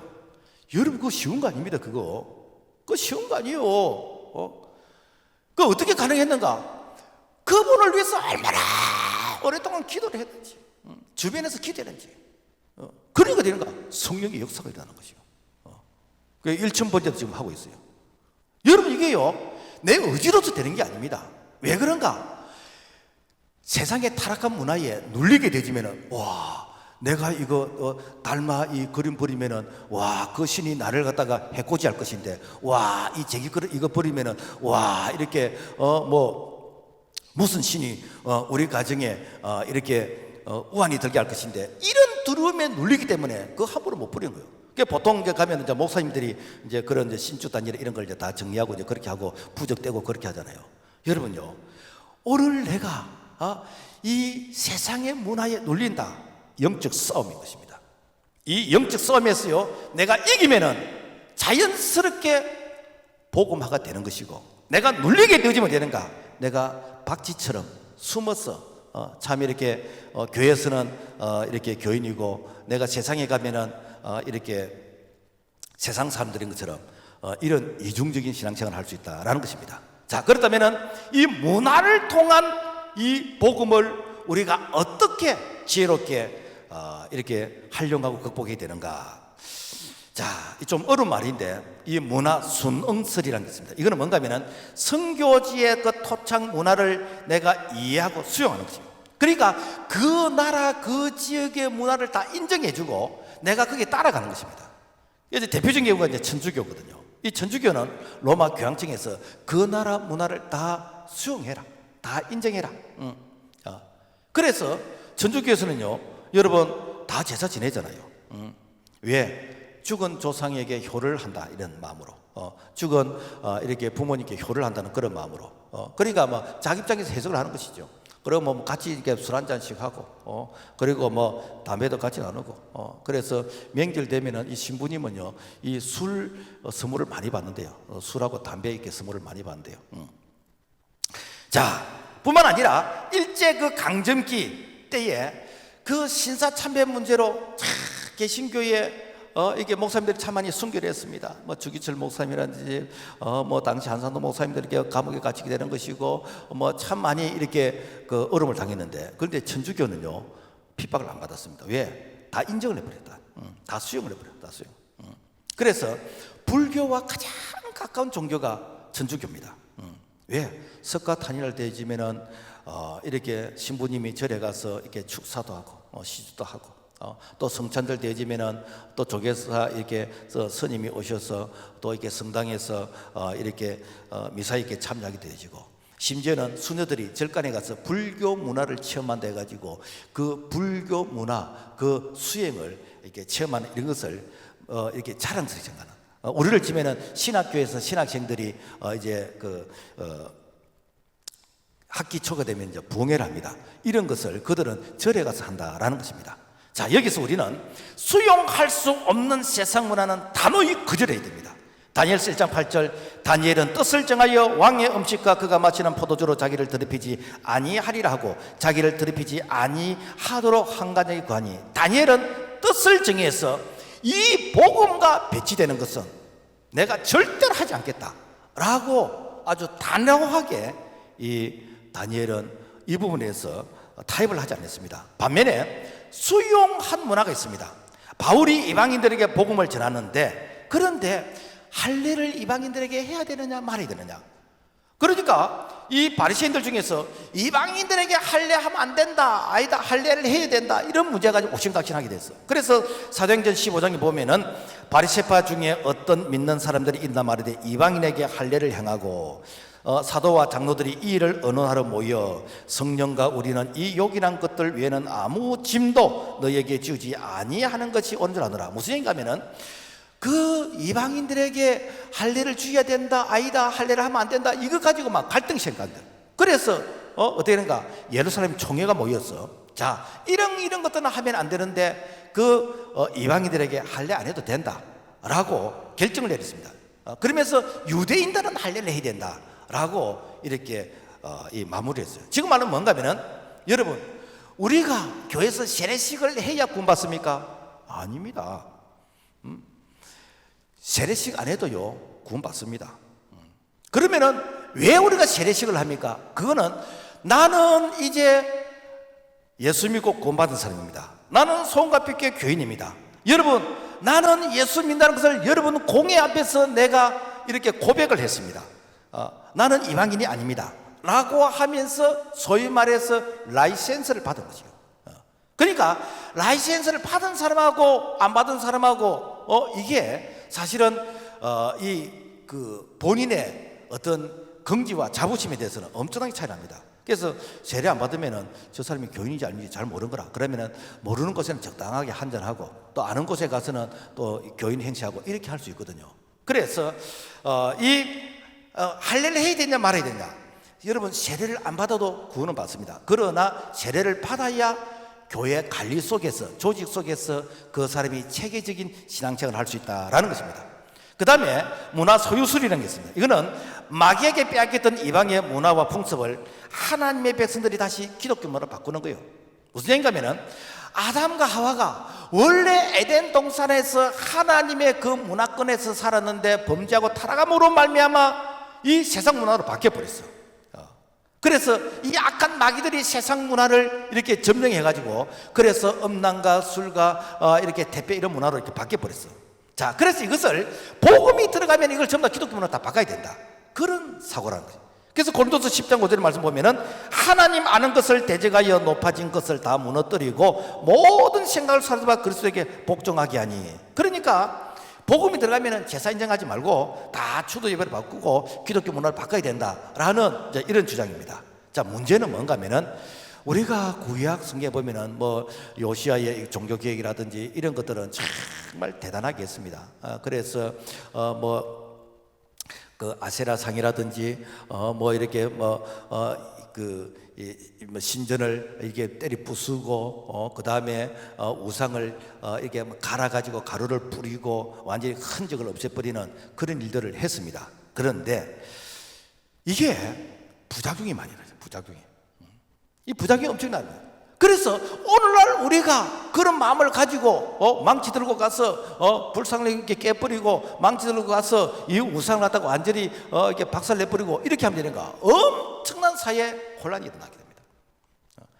여러분, 그거 쉬운 거 아닙니다. 그거 쉬운 거 아니에요. 그 어떻게 가능했는가? 그분을 위해서 얼마나 오랫동안 기도를 했는지, 주변에서 기도했는지. 그러니까 되는가? 성령의 역사가 일어나는 것이요. 그 일천번제도 지금 하고 있어요. 여러분, 이게요 내 의지로서 되는 게 아닙니다. 왜 그런가? 세상의 타락한 문화에 눌리게 되지면은, 내가 이거 닮아 이 그림 버리면은 그 신이 나를 갖다가 해코지할 것인데, 이 제기 그릇 이거 버리면은 이렇게 무슨 신이 우리 가정에 이렇게 우환이 들게 할 것인데, 이런 두려움에 눌리기 때문에 그거 함부로 못 버리는 거예요. 보통 이제 가면 이제 목사님들이 이제 그런 신주 단일 이런 걸 이제 다 정리하고 이제 그렇게 하고 부적되고 그렇게 하잖아요. 여러분요, 오늘 내가 이 세상의 문화에 눌린다. 영적 싸움인 것입니다. 이 영적 싸움에서요, 내가 이기면은 자연스럽게 복음화가 되는 것이고, 내가 눌리게 되어지면 되는가? 내가 박쥐처럼 숨어서 참 이렇게 교회에서는 이렇게 교인이고 내가 세상에 가면은 이렇게 세상 사람들인 것처럼 이런 이중적인 신앙생활을 할 수 있다라는 것입니다. 자, 그렇다면은 이 문화를 통한 이 복음을 우리가 어떻게 지혜롭게 이렇게 활용하고 극복해야 되는가? 자, 좀 어려운 말인데 이 문화 순응설이라는 게 있습니다. 이거는 뭔가 하면은 선교지의 그 토착 문화를 내가 이해하고 수용하는 것입니다. 그러니까 그 나라 그 지역의 문화를 다 인정해주고 내가 거기에 따라가는 것입니다. 이제 대표적인 경우가 이제 천주교거든요. 이 천주교는 로마 교황청에서 그 나라 문화를 다 수용해라, 다 인정해라. 그래서 천주교에서는요, 여러분 다 제사 지내잖아요. 왜? 죽은 조상에게 효를 한다 이런 마음으로, 죽은 이렇게 부모님께 효를 한다는 그런 마음으로, 그러니까 뭐 자기 입장에서 해석을 하는 것이죠. 그리고 뭐 같이 이렇게 술 한 잔씩 하고, 그리고 뭐 담배도 같이 나누고, 그래서 명절 되면은 이 신부님은요, 이 술 선물을 많이 받는데요. 술하고 담배 이렇게 선물을 많이 받는데요. 자, 뿐만 아니라 일제 그 강점기 때에 그 신사 참배 문제로 개신교에 이게 목사님들이 참 많이 순교를 했습니다. 뭐 주기철 목사님이라든지 뭐 당시 한산도 목사님들이 이렇게 감옥에 갇히게 되는 것이고 뭐 참 많이 이렇게 그 어려움을 당했는데, 그런데 천주교는요 핍박을 안 받았습니다. 왜? 다 인정을 해버렸다. 다 수용을 해버렸다. 다 수용. 그래서 불교와 가장 가까운 종교가 천주교입니다. 왜? 석가탄일을 대지면은 이렇게 신부님이 절에 가서 이렇게 축사도 하고 시주도 하고, 또 성찬들 대지면은 또 조계사 이렇게 스님이 오셔서 또 이렇게 성당에서 이렇게 미사에 이렇게 참여하게 되어지고, 심지어는 수녀들이 절간에 가서 불교 문화를 체험한다 해가지고 그 불교 문화 그 수행을 이렇게 체험하는 이런 것을 이렇게 자랑스럽게 생각하는, 우리를 치면은 신학교에서 신학생들이 이제 그 학기 초가 되면 이제 부흥회를 합니다. 이런 것을 그들은 절에 가서 한다라는 것입니다. 자, 여기서 우리는 수용할 수 없는 세상 문화는 단호히 거절해야 됩니다. 다니엘서 1장 8절, 다니엘은 뜻을 정하여 왕의 음식과 그가 마시는 포도주로 자기를 더럽히지 아니하리라 하고 자기를 더럽히지 아니하도록 한간에 구하니, 다니엘은 뜻을 정해서 이 복음과 배치되는 것은 내가 절대로 하지 않겠다 라고 아주 단호하게 이 다니엘은 이 부분에서 타협을 하지 않았습니다. 반면에 수용한 문화가 있습니다. 바울이 이방인들에게 복음을 전하는데, 그런데 할례를 이방인들에게 해야 되느냐 말아야 되느냐, 그러니까 이 바리새인들 중에서 이방인들에게 할례하면 안 된다, 아니다 할례를 해야 된다, 이런 문제가 옥신각신하게 됐어. 그래서 사도행전 15장에 보면은 바리새파 중에 어떤 믿는 사람들이 있나 말이되 이방인에게 할례를 행하고 사도와 장로들이 이 일을 언언하러 모여 성령과 우리는 이 욕이란 것들 외에는 아무 짐도 너에게 지우지 아니하는 것이 온 줄 아노라. 무슨 얘기인가 하면은 그 이방인들에게 할례를 주어야 된다, 아니다 할례를 하면 안 된다, 이거 가지고 막 갈등이 생각한다. 그래서 어떻게 되는가, 예루살렘 총회가 모였어. 자, 이런 것들은 하면 안 되는데 그 이방인들에게 할례 안 해도 된다 라고 결정을 내렸습니다. 그러면서 유대인들은 할례를 해야 된다 라고 이렇게 이 마무리했어요. 지금 말은 뭔가 하면은, 여러분 우리가 교회에서 세례식을 해야 구원받습니까? 아닙니다. 세례식 안 해도요 구원받습니다. 그러면은 왜 우리가 세례식을 합니까? 그거는 나는 이제 예수 믿고 구원받은 사람입니다. 나는 소원과 빛의 교인입니다. 여러분, 나는 예수 믿는다는 것을 여러분 공회 앞에서 내가 이렇게 고백을 했습니다. 나는 이방인이 아닙니다 라고 하면서 소위 말해서 라이센스를 받은 거죠. 그러니까 라이센스를 받은 사람하고 안 받은 사람하고 이게 사실은 이 그 본인의 어떤 긍지와 자부심에 대해서는 엄청나게 차이 납니다. 그래서 세례 안 받으면은 저 사람이 교인인지 아닌지 잘 모르는 거라. 그러면은 모르는 곳에는 적당하게 한잔하고 또 아는 곳에 가서는 또 교인 행세하고 이렇게 할 수 있거든요. 그래서 할례를 해야 되냐 말아야 되냐, 여러분 세례를 안 받아도 구원은 받습니다. 그러나 세례를 받아야 교회 관리 속에서, 조직 속에서 그 사람이 체계적인 신앙생활을 할 수 있다라는 것입니다. 그 다음에 문화 소유술이라는 게 있습니다. 이거는 마귀에게 빼앗겼던 이방의 문화와 풍습을 하나님의 백성들이 다시 기독교 문화로 바꾸는 거예요. 무슨 얘기냐면은 아담과 하와가 원래 에덴 동산에서 하나님의 그 문화권에서 살았는데 범죄하고 타락함으로 말미암아 이 세상 문화로 바뀌어버렸어. 그래서 이 악한 마귀들이 세상 문화를 이렇게 점령해가지고 그래서 음란과 술과 이렇게 대패 이런 문화로 이렇게 바뀌어버렸어. 자, 그래서 이것을 복음이 들어가면 이걸 전부 다 기독교 문화로 다 바꿔야 된다. 그런 사고라는 거죠. 그래서 고린도서 10장 5절의 말씀 보면은 하나님 아는 것을 대적하여 높아진 것을 다 무너뜨리고 모든 생각을 사로잡아 그리스도에게 복종하게 하니. 그러니까 복음이 들어가면은 제사 인정하지 말고 다 추도 예배를 바꾸고 기독교 문화를 바꿔야 된다라는 이제 이런 주장입니다. 자, 문제는 뭔가 하면은 우리가 구약 성경에 보면은 뭐 요시아의 종교 계획이라든지 이런 것들은 정말 대단하게 했습니다. 그래서 그 아세라 상이라든지 뭐 이렇게 신전을 이렇게 때리 부수고 그 다음에 우상을 이렇게 갈아 가지고 가루를 뿌리고 완전히 흔적을 없애버리는 그런 일들을 했습니다. 그런데 이게 부작용이 많이 나요. 이 부작용이 엄청납니다. 그래서 오늘날 우리가 그런 마음을 가지고 망치 들고 가서 불상을 이렇게 깨버리고 망치 들고 가서 이 우상을 갖다가 완전히 이렇게 박살내버리고 이렇게 하면 되는가? 엄청난 사회 혼란이 일어나게 됩니다.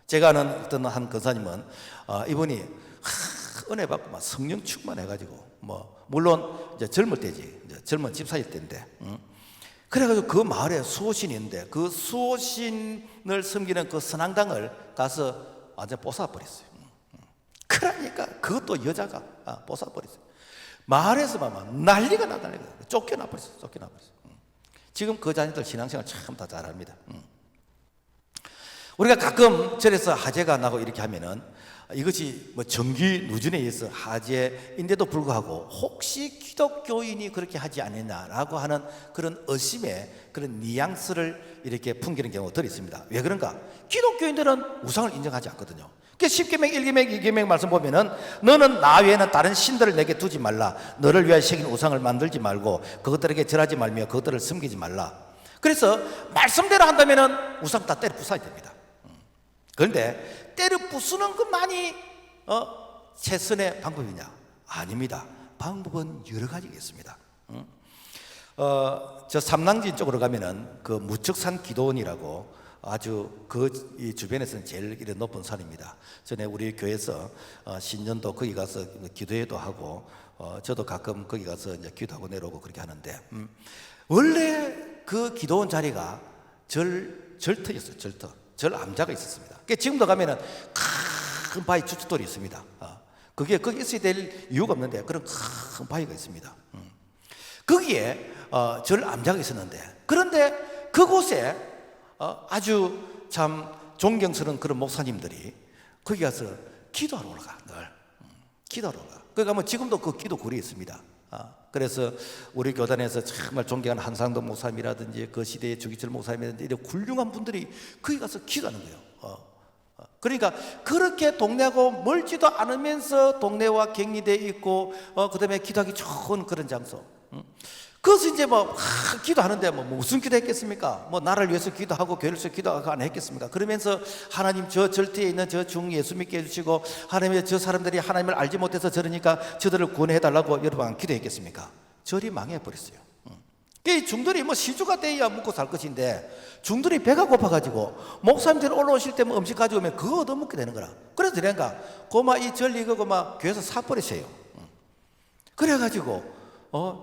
제가 아는 어떤 한 권사님은 이분이 은혜 받고 막 성령 충만해가지고 물론 이제 젊을 때지, 이제 젊은 집사일 때인데 그래가지고 그 마을에 수호신이 있는데 그 수호신을 섬기는 그 선앙당을 가서 완전 뽀사버렸어요. 그러니까 그것도 여자가 뽀사버렸어요. 마을에서 막 난리가 나다니까 쫓겨나버렸어요. 지금 그 자녀들 신앙생활 참 다 잘합니다. 우리가 가끔 절에서 화재가 나고 이렇게 하면은 이것이 뭐 전기 누진에 의해서 화재인데도 불구하고 혹시 기독교인이 그렇게 하지 않느냐라고 하는 그런 의심의 그런 뉘앙스를 이렇게 풍기는 경우가 덜 있습니다. 왜 그런가? 기독교인들은 우상을 인정하지 않거든요. 그래서 10계명, 1계명, 2계명 말씀 보면은 너는 나 외에는 다른 신들을 내게 두지 말라. 너를 위하여 새긴 우상을 만들지 말고 그것들에게 절하지 말며 그것들을 섬기지 말라. 그래서 말씀대로 한다면은 우상 다 때려 부숴야 됩니다. 그런데 때려 부수는 것만이 최선의 방법이냐? 아닙니다. 방법은 여러 가지가 있습니다. 저 삼랑진 쪽으로 가면은 그 무척산 기도원이라고 아주 이 주변에서는 제일 높은 산입니다. 전에 우리 교회에서 신년도 거기 가서 기도회도 하고 저도 가끔 거기 가서 이제 기도하고 내려오고 그렇게 하는데 원래 그 기도원 자리가 절터였어요. 절 암자가 있었습니다. 지금도 가면은 큰 바위 주춧돌이 있습니다. 그게 거기 있어야 될 이유가 없는데 그런 큰 바위가 있습니다. 거기에 절 암자가 있었는데 그런데 그곳에 아주 참 존경스러운 그런 목사님들이 거기 가서 기도하러 올라가. 늘 기도하러 올라가. 거기 가면 지금도 그 기도굴이 있습니다. 그래서 우리 교단에서 정말 존경하는 한상도 목사님이라든지 그 시대의 주기철 목사님이라든지 이런 훌륭한 분들이 거기 가서 기도하는 거예요. 그러니까 그렇게 동네하고 멀지도 않으면서 동네와 격리되어 있고 그 다음에 기도하기 좋은 그런 장소. 그래서 이제 기도하는데 무슨 기도 했겠습니까? 나라를 위해서 기도하고 교회를 위해서 기도하고 안 했겠습니까? 그러면서 하나님 저 절대에 있는 저 중 예수 믿게 해주시고 하나님의 저 사람들이 하나님을 알지 못해서 저러니까 저들을 구원해달라고 여러분 안 기도했겠습니까? 절이 망해버렸어요. 이 중들이 시주가 돼야 먹고 살 것인데 중들이 배가 고파가지고 목사님들 올라오실 때 음식 가져오면 그거 얻어먹게 되는 거라. 그래서 그런가 이 절 이거 교회에서 사버리세요. 그래가지고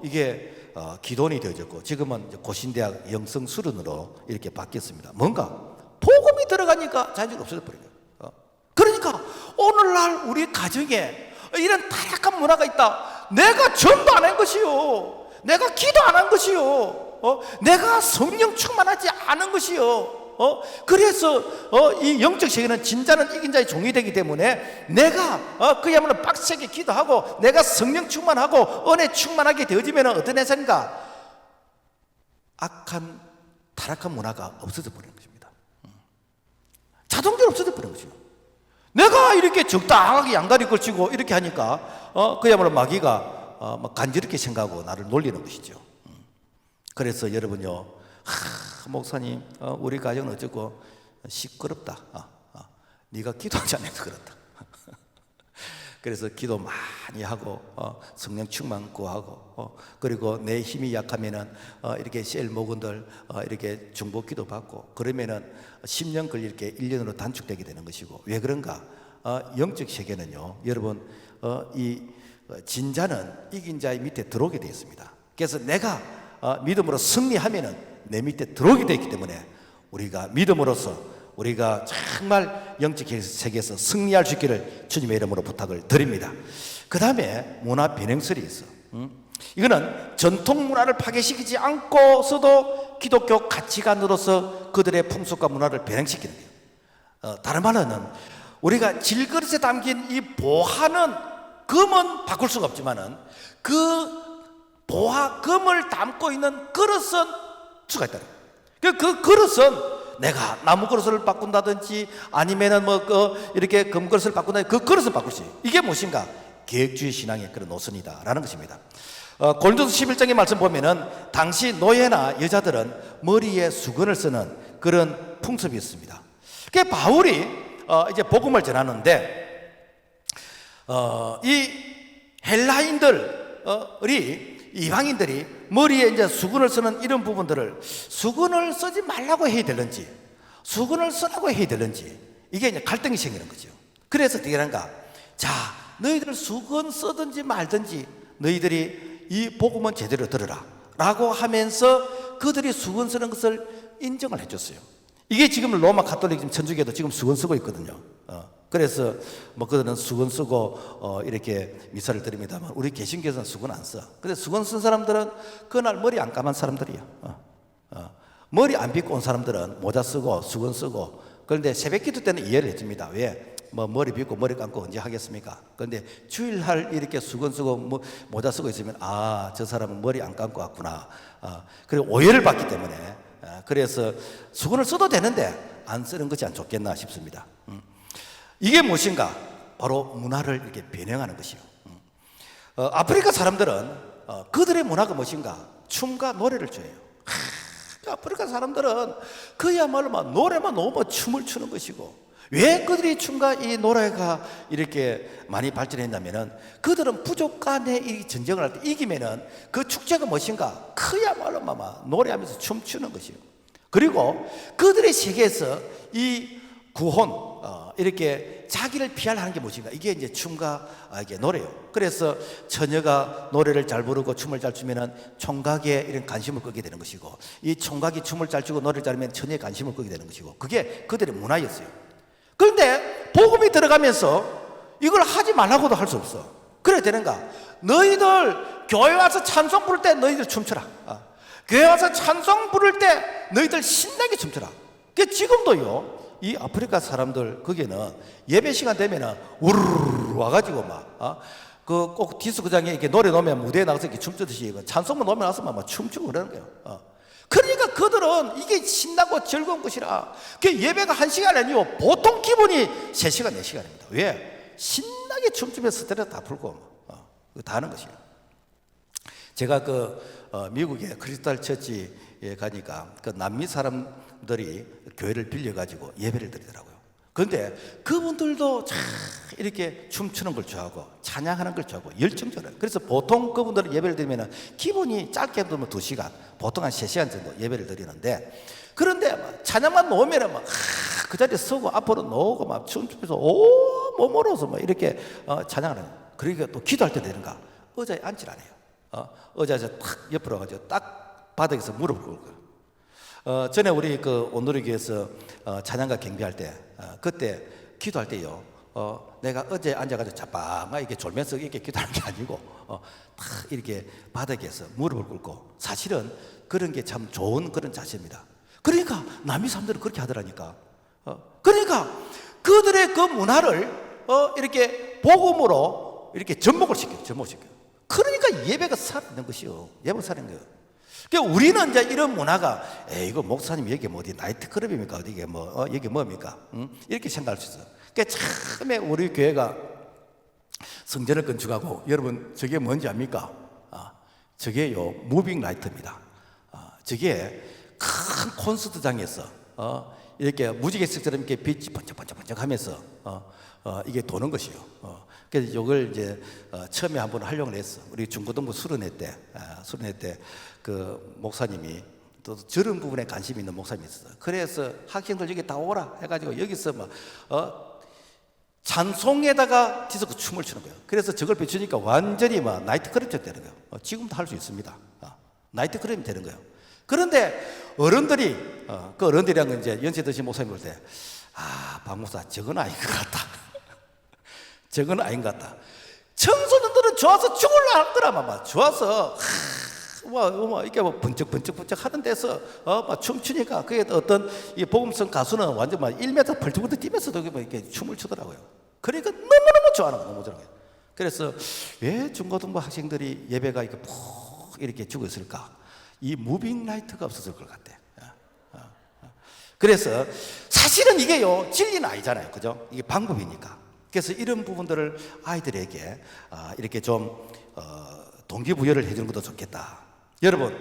이게 기도원이 되어졌고 지금은 고신대학 영성수련으로 이렇게 바뀌었습니다. 뭔가 복음이 들어가니까 자연적으로 없어져 버린 거예요. 그러니까 오늘날 우리 가정에 이런 타락한 문화가 있다. 내가 전도 안 한 것이요. 내가 기도 안 한 것이요. 내가 성령 충만하지 않은 것이요. 그래서 이 영적 세계는 진자는 이긴 자의 종이 되기 때문에 내가 그야말로 빡세게 기도하고 내가 성령 충만하고 은혜 충만하게 되어지면 어떤 해석인가? 악한 타락한 문화가 없어져 버리는 것입니다. 자동적으로 없어져 버리는 것이죠. 내가 이렇게 적당하게 양다리 걸치고 이렇게 하니까 그야말로 마귀가 간지럽게 생각하고 나를 놀리는 것이죠. 그래서 여러분요, 목사님, 우리 가정은 어쩌고 시끄럽다. 네가 기도하지 않아서 그렇다. 그래서 기도 많이 하고 성령 충만 구하고 그리고 내 힘이 약하면은 이렇게 셀 목원들 이렇게 중보 기도 받고 그러면은 10년 걸릴 게 1년으로 단축되게 되는 것이고. 왜 그런가? 영적 세계는요, 여러분, 이 진자는 이긴 자의 밑에 들어오게 되어 있습니다. 그래서 내가 믿음으로 승리하면은 내 밑에 들어오게 되어 있기 때문에 우리가 믿음으로써 우리가 정말 영적 세계에서 승리할 수 있기를 주님의 이름으로 부탁을 드립니다. 그 다음에 문화 변형설이 있어. 이거는 전통 문화를 파괴시키지 않고서도 기독교 가치관으로서 그들의 풍속과 문화를 변형시키는 거예요. 다른 말로는 우리가 질그릇에 담긴 이 보화는, 금은 바꿀 수가 없지만은 그 보화, 금을 담고 있는 그릇은 수가 있다. 그 그릇은 내가 나무 그릇을 바꾼다든지 아니면은 이렇게 금 그릇을 바꾼다든지 그 그릇을 바꿀 수 있어요. 이게 무엇인가? 계획주의 신앙의 그런 노선이다라는 것입니다. 고린도서 11장의 말씀 보면은 당시 노예나 여자들은 머리에 수건을 쓰는 그런 풍습이 있습니다. 그 바울이 이제 복음을 전하는데 이 헬라인들이, 이방인들이 머리에 이제 수건을 쓰는 이런 부분들을 수건을 쓰지 말라고 해야 되는지 수건을 쓰라고 해야 되는지 이게 이제 갈등이 생기는 거죠. 그래서 어떻게 하는가? 자, 너희들 수건 쓰든지 말든지 너희들이 이 복음은 제대로 들으라 라고 하면서 그들이 수건 쓰는 것을 인정을 해줬어요. 이게 지금 로마 가톨릭 지금 천주교도 지금 수건 쓰고 있거든요. 그래서 그들은 수건 쓰고 이렇게 미사를 드립니다만 우리 개신교에서는 수건 안 써. 근데 수건 쓴 사람들은 그날 머리 안 감은 사람들이야. 머리 안 빗고 온 사람들은 모자 쓰고 수건 쓰고. 그런데 새벽기도 때는 이해를 해줍니다. 왜? 머리 빗고 머리 감고 언제 하겠습니까? 그런데 주일날 이렇게 수건 쓰고 모자 쓰고 있으면 저 사람은 머리 안 감고 왔구나. 그리고 오해를 받기 때문에 그래서 수건을 써도 되는데 안 쓰는 것이 안 좋겠나 싶습니다. 이게 무엇인가? 바로 문화를 이렇게 변형하는 것이요. 아프리카 사람들은 그들의 문화가 무엇인가? 춤과 노래를 좋아해요. 아프리카 사람들은 그야말로 노래만 너무 춤을 추는 것이고. 왜 그들이 춤과 이 노래가 이렇게 많이 발전했냐면은 그들은 부족 간에 이 전쟁을 할 때 이기면은 그 축제가 무엇인가? 그야말로 노래하면서 춤추는 것이요. 그리고 그들의 세계에서 이 구혼, 이렇게 자기를 피하려는 게 무엇인가? 이게 이제 춤과 이게 노래요. 그래서 처녀가 노래를 잘 부르고 춤을 잘 추면은 총각에 이런 관심을 끄게 되는 것이고, 이 총각이 춤을 잘 추고 노래를 잘하면 처녀의 관심을 끄게 되는 것이고, 그게 그들의 문화였어요. 그런데 복음이 들어가면서 이걸 하지 말라고도 할 수 없어. 그래야 되는가? 너희들 교회 와서 찬송 부를 때 너희들 춤추라. 교회 와서 찬송 부를 때 너희들 신나게 춤추라. 그 지금도요, 이 아프리카 사람들 거기는 예배 시간 되면은 우르르 와가지고 꼭 디스코장에 이렇게 노래 놓으면 무대에 나가서 이렇게 춤추듯이 찬송만 놓으면 나서 막 춤추고 그러는 거예요. 그러니까 그들은 이게 신나고 즐거운 것이라. 그 예배가 1시간 아니고 보통 기본이 3시간, 4시간입니다. 왜? 신나게 춤추면서 스트레스 다 풀고 다 하는 것이에요. 제가 미국의 크리스탈 처치에 가니까 그 남미 사람들이 교회를 빌려가지고 예배를 드리더라고요. 그런데 그분들도 참 이렇게 춤추는 걸 좋아하고 찬양하는 걸 좋아하고 열정적으로. 그래서 보통 그분들은 예배를 드리면 기본이 짧게 하면 2시간, 보통 한 3시간 정도 예배를 드리는데, 그런데 찬양만 놓으면 그 자리에 서고 앞으로 놓고 막 춤추면서 몸으로서 이렇게 찬양하는 거예요. 그러니까 또 기도할 때 되는가? 의자에 앉질 않아요. 의자에서 탁 옆으로 가지고 딱 바닥에서 무릎을 꿇고. 전에 우리 온누리교회에서 찬양가 경배할 때 그때 기도할 때요, 내가 어제 앉아가지고 자빠마 이렇게 졸면서 이렇게 기도하는 게 아니고 탁 이렇게 바닥에서 무릎을 꿇고, 사실은 그런 게 참 좋은 그런 자세입니다. 그러니까 남미 사람들은 그렇게 하더라니까. 그러니까 그들의 그 문화를 이렇게 복음으로 이렇게 접목시켜요. 그러니까 예배가 살아있는 것이요. 예배가 살아있는 거예요. 그러니까 우리는 이제 이런 문화가 이거 목사님 여기 어디 나이트클럽입니까? 어디 이게 여기 뭡니까? 이렇게 생각할 수 있어요. 그러니까 처음에 우리 교회가 성전을 건축하고, 여러분 저게 뭔지 압니까? 저게요 무빙 라이트입니다. 저게 큰 콘서트장에서 이렇게 무지개색처럼 이렇게 빛이 번쩍번쩍번쩍하면서 이게 도는 것이요. 그래서 이걸 이제 처음에 한번 활용을 했어. 우리 중고등부 수련회 때 그 목사님이 또 저런 부분에 관심이 있는 목사님이 있었어. 그래서 학생들 여기 다 오라 해가지고 여기서 막 찬송에다가 디스코 춤을 추는 거예요. 그래서 저걸 비추니까 완전히 막 나이트클럽처럼 되는 거예요. 지금도 할 수 있습니다. 나이트클럽이 되는 거예요. 그런데 어른들이 그 어른들이란 건 이제 연세 드신 목사님 볼 때 박 목사 저건 아닌 것 같다. 저건 아닌 것 같다. 청소년들은 좋아서 죽을라 하더라. 막 좋아서 이렇게 뭐 번쩍번쩍 하는 데서 막 춤추니까 그게 어떤 이 복음성 가수는 완전 막 1m 벌떡벌떡 뛰면서도 이렇게 춤을 추더라고요. 그러니까 너무너무 좋아하는 거예요. 너무 좋아하는 거예요. 그래서 왜 중고등부 학생들이 예배가 이렇게 푹 이렇게 죽어 있을까? 이 무빙 라이트가 없었을 것 같아. 그래서 사실은 이게요 진리는 아니잖아요, 그죠? 이게 방법이니까. 그래서 이런 부분들을 아이들에게 이렇게 좀 동기부여를 해주는 것도 좋겠다. 여러분,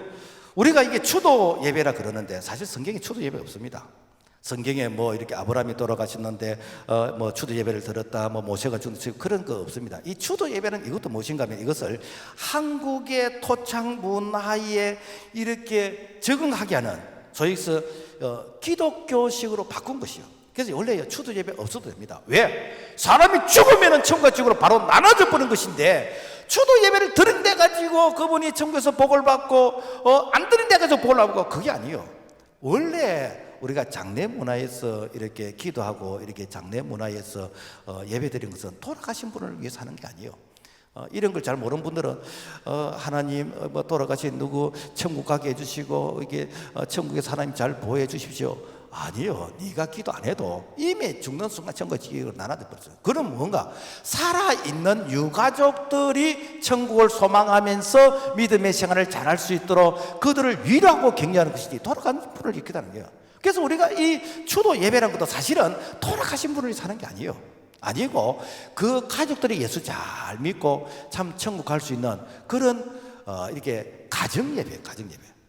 우리가 이게 추도 예배라 그러는데 사실 성경에 추도 예배 없습니다. 성경에 뭐 이렇게 아브라함이 돌아가셨는데 뭐 추도 예배를 드렸다, 뭐 모세가 죽는 그런 거 없습니다. 이 추도 예배는 이것도 무엇인가 하면 이것을 한국의 토착 문화에 이렇게 적응하게 하는 소위서 기독교식으로 바꾼 것이요. 그래서 원래 추도 예배 없어도 됩니다. 왜? 사람이 죽으면 천국과 지옥으로 바로 나눠져 버린 것인데 추도 예배를 드린 데 가지고 그분이 천국에서 복을 받고 안 드린 데 가지고 복을 받고 그게 아니에요. 원래 우리가 장례 문화에서 이렇게 기도하고 이렇게 장례 문화에서 예배 드린 것은 돌아가신 분을 위해서 하는 게 아니에요. 이런 걸 잘 모르는 분들은 하나님 뭐 돌아가신 누구 천국 가게 해주시고 이게 천국에서 하나님 잘 보호해 주십시오. 아니요, 네가 기도 안 해도 이미 죽는 순간 천국 지기로 나눠져 버렸어요. 그럼 뭔가 살아있는 유가족들이 천국을 소망하면서 믿음의 생활을 잘할 수 있도록 그들을 위로하고 격려하는 것이지 돌아간 분을 일으키다는 거예요. 그래서 우리가 이 추도 예배라는 것도 사실은 돌아가신 분을 사는 게 아니고 그 가족들이 예수 잘 믿고 참 천국 갈 수 있는 그런 이렇게 가정 예배.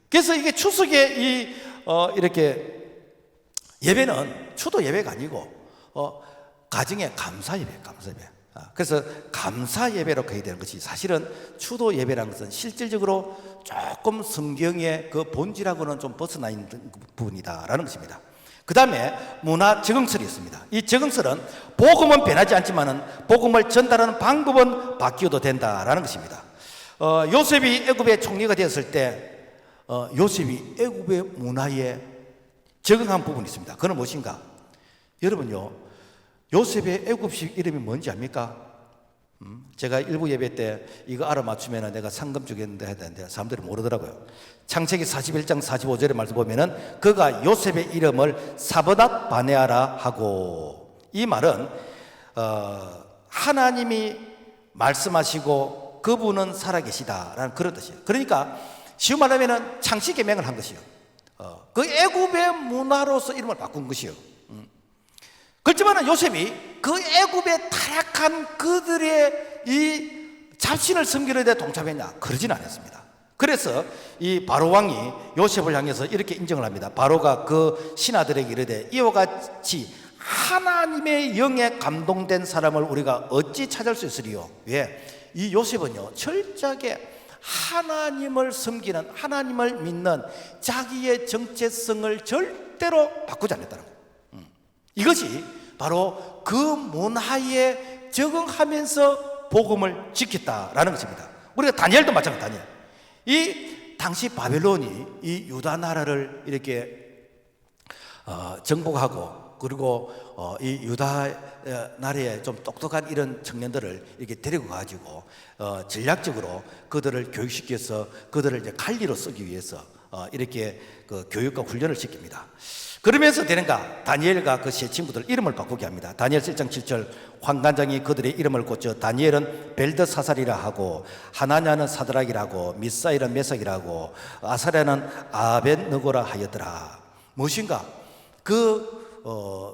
그래서 이게 추석에 이렇게 예배는 추도 예배가 아니고 가정의 감사 예배. 그래서 감사 예배로 가야 되는 것이 사실은 추도 예배라는 것은 실질적으로 조금 성경의 그 본질하고는 좀 벗어나 있는 부분이다라는 것입니다. 그 다음에 문화 적응설이 있습니다. 이 적응설은 복음은 변하지 않지만은 복음을 전달하는 방법은 바뀌어도 된다라는 것입니다. 요셉이 애굽의 총리가 되었을 때 요셉이 애굽의 문화에 적응한 부분이 있습니다. 그건 무엇인가? 여러분요, 요셉의 애굽식 이름이 뭔지 압니까? 제가 일부 예배 때 이거 알아맞추면 내가 상금 주겠는데 해야 되는데 사람들이 모르더라고요. 창세기 41장 45절의 말씀 보면은 그가 요셉의 이름을 사브닷 바네아라 하고, 이 말은 하나님이 말씀하시고 그분은 살아계시다라는 그런 뜻이에요. 그러니까 쉬운 말하면은 창시 계명을 한 것이요. 그 애굽의 문화로서 이름을 바꾼 것이요. 그렇지만 요셉이 그 애굽의 타락한 그들의 이 잡신을 섬기는 데 동참했냐? 그러진 않았습니다. 그래서 이 바로 왕이 요셉을 향해서 이렇게 인정을 합니다. 바로가 그 신하들에게 이르되 이와 같이 하나님의 영에 감동된 사람을 우리가 어찌 찾을 수 있으리요? 왜? 이 요셉은요 철저하게 하나님을 섬기는, 하나님을 믿는 자기의 정체성을 절대로 바꾸지 않았다는 거예요. 이것이 바로 그 문화에 적응하면서 복음을 지켰다라는 것입니다. 우리가 다니엘도 마찬가지. 다니엘, 이 당시 바벨론이 이 유다 나라를 이렇게 정복하고 그리고 이 유다 나라에 좀 똑똑한 이런 청년들을 이렇게 데리고 가지고 전략적으로 그들을 교육시켜서 그들을 이제 관리로 쓰기 위해서 이렇게 그 교육과 훈련을 시킵니다. 그러면서 되는가? 다니엘과 그 세 친구들 이름을 바꾸게 합니다. 다니엘 7장 7절 환관장이 그들의 이름을 고쳐 다니엘은 벨드사살이라 하고 하나냐는 사드락이라 하고 미사일은 메삭이라 고 아사랴는 아벳느고라 하였더라. 무엇인가? 그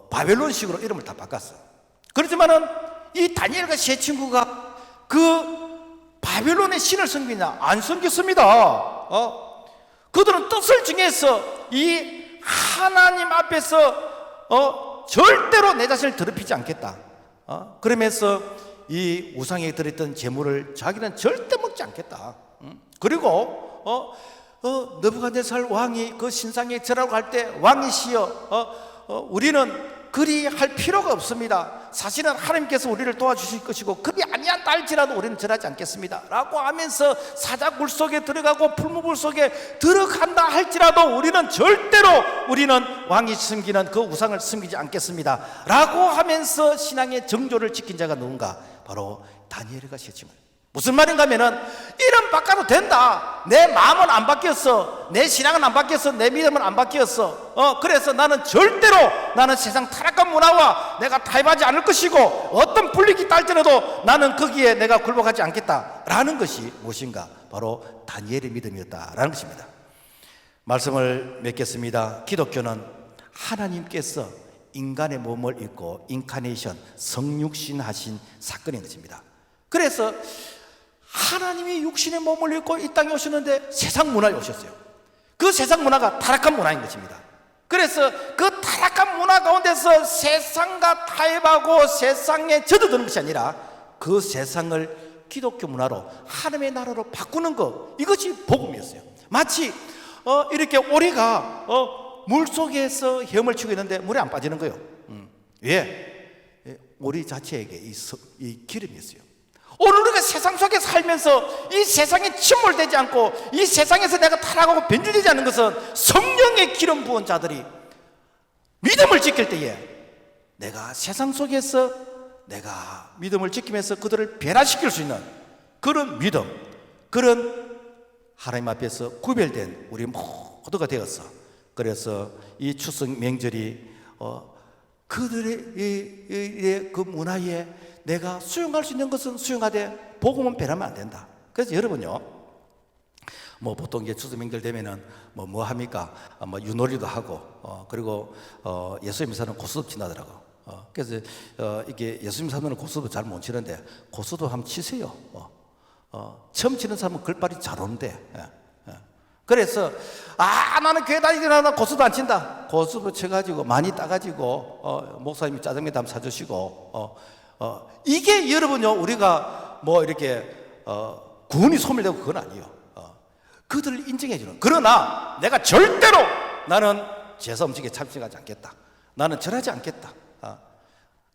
바벨론식으로 이름을 다 바꿨어. 그렇지만은 이 다니엘과 세 친구가 그 바벨론의 신을 섬기냐? 안 섬겼습니다. 그들은 뜻을 정해서 이 하나님 앞에서 절대로 내 자신을 더럽히지 않겠다. 그러면서 이 우상에 들었던 재물을 자기는 절대 먹지 않겠다. 그리고 느부갓네살 왕이 그 신상에 절하고 할 때 왕이시여 우리는 그리 할 필요가 없습니다. 사실은 하나님께서 우리를 도와주실 것이고 그리 아니한다 할지라도 우리는 절하지 않겠습니다 라고 하면서 사자굴 속에 들어가고 풀무불 속에 들어간다 할지라도 우리는 절대로 우리는 왕이 섬기는 그 우상을 섬기지 않겠습니다 라고 하면서 신앙의 정조를 지킨 자가 누군가? 바로 다니엘이가 시집을. 무슨 말인가 하면은 이름 바꿔도 된다. 내 마음은 안 바뀌었어. 내 신앙은 안 바뀌었어. 내 믿음은 안 바뀌었어. 그래서 나는 절대로 나는 세상 타락한 문화와 내가 타협하지 않을 것이고 어떤 불리기 딸지라도 나는 거기에 내가 굴복하지 않겠다라는 것이 무엇인가? 바로 다니엘의 믿음이었다라는 것입니다. 말씀을 맺겠습니다. 기독교는 하나님께서 인간의 몸을 입고 인카네이션, 성육신하신 사건인 것입니다. 그래서 하나님이 육신의 몸을 입고 이 땅에 오셨는데 세상 문화에 오셨어요. 그 세상 문화가 타락한 문화인 것입니다. 그래서 그 타락한 문화 가운데서 세상과 타협하고 세상에 젖어드는 것이 아니라 그 세상을 기독교 문화로 하나님의 나라로 바꾸는 것, 이것이 복음이었어요. 마치 이렇게 오리가 물속에서 헤엄을 치고 있는데 물에 안 빠지는 거예요. 왜? 오리 자체에게 이 기름이 있어요. 오늘 우리가 세상 속에 살면서 이 세상에 침몰되지 않고 이 세상에서 내가 타락하고 변질되지 않는 것은 성령의 기름 부은 자들이 믿음을 지킬 때에 내가 세상 속에서 내가 믿음을 지키면서 그들을 변화시킬 수 있는 그런 믿음, 그런 하나님 앞에서 구별된 우리 모두가 되었어. 그래서 이 추석 명절이 그들의 그 문화에 내가 수용할 수 있는 것은 수용하되 복음은 변하면 안 된다. 그래서 여러분요, 뭐 보통 이제 추석 명절 되면은 뭐 합니까? 윷놀이도 하고 그리고 예수님 사는 고스톱 친다더라고. 그래서 이게 예수님 사면은 고스톱을 잘 못 치는데 고스톱 한번 치세요. 처음 치는 사람은 글발이 잘 오는데. 그래서 나는 교회 다니기나 나 고스톱 안 친다. 고스톱을 쳐가지고 많이 따가지고 목사님이 짜장면 한번 사주시고 이게 여러분요, 우리가 뭐 이렇게 구원이 소멸되고 그건 아니에요. 그들을 인정해 주는. 그러나 내가 절대로 나는 제사 음식에 참석하지 않겠다. 나는 절하지 않겠다.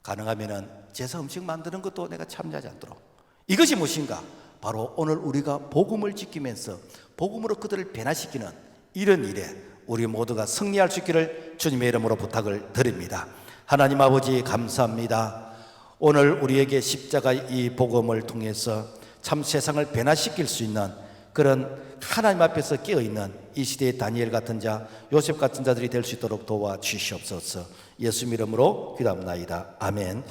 가능하면은 제사 음식 만드는 것도 내가 참여하지 않도록. 이것이 무엇인가? 바로 오늘 우리가 복음을 지키면서 복음으로 그들을 변화시키는 이런 일에 우리 모두가 승리할 수 있기를 주님의 이름으로 부탁을 드립니다. 하나님 아버지 감사합니다. 오늘 우리에게 십자가 이 복음을 통해서 참 세상을 변화시킬 수 있는 그런 하나님 앞에서 깨어있는 이 시대의 다니엘 같은 자, 요셉 같은 자들이 될 수 있도록 도와주시옵소서. 예수 이름으로 기도합나이다. 아멘.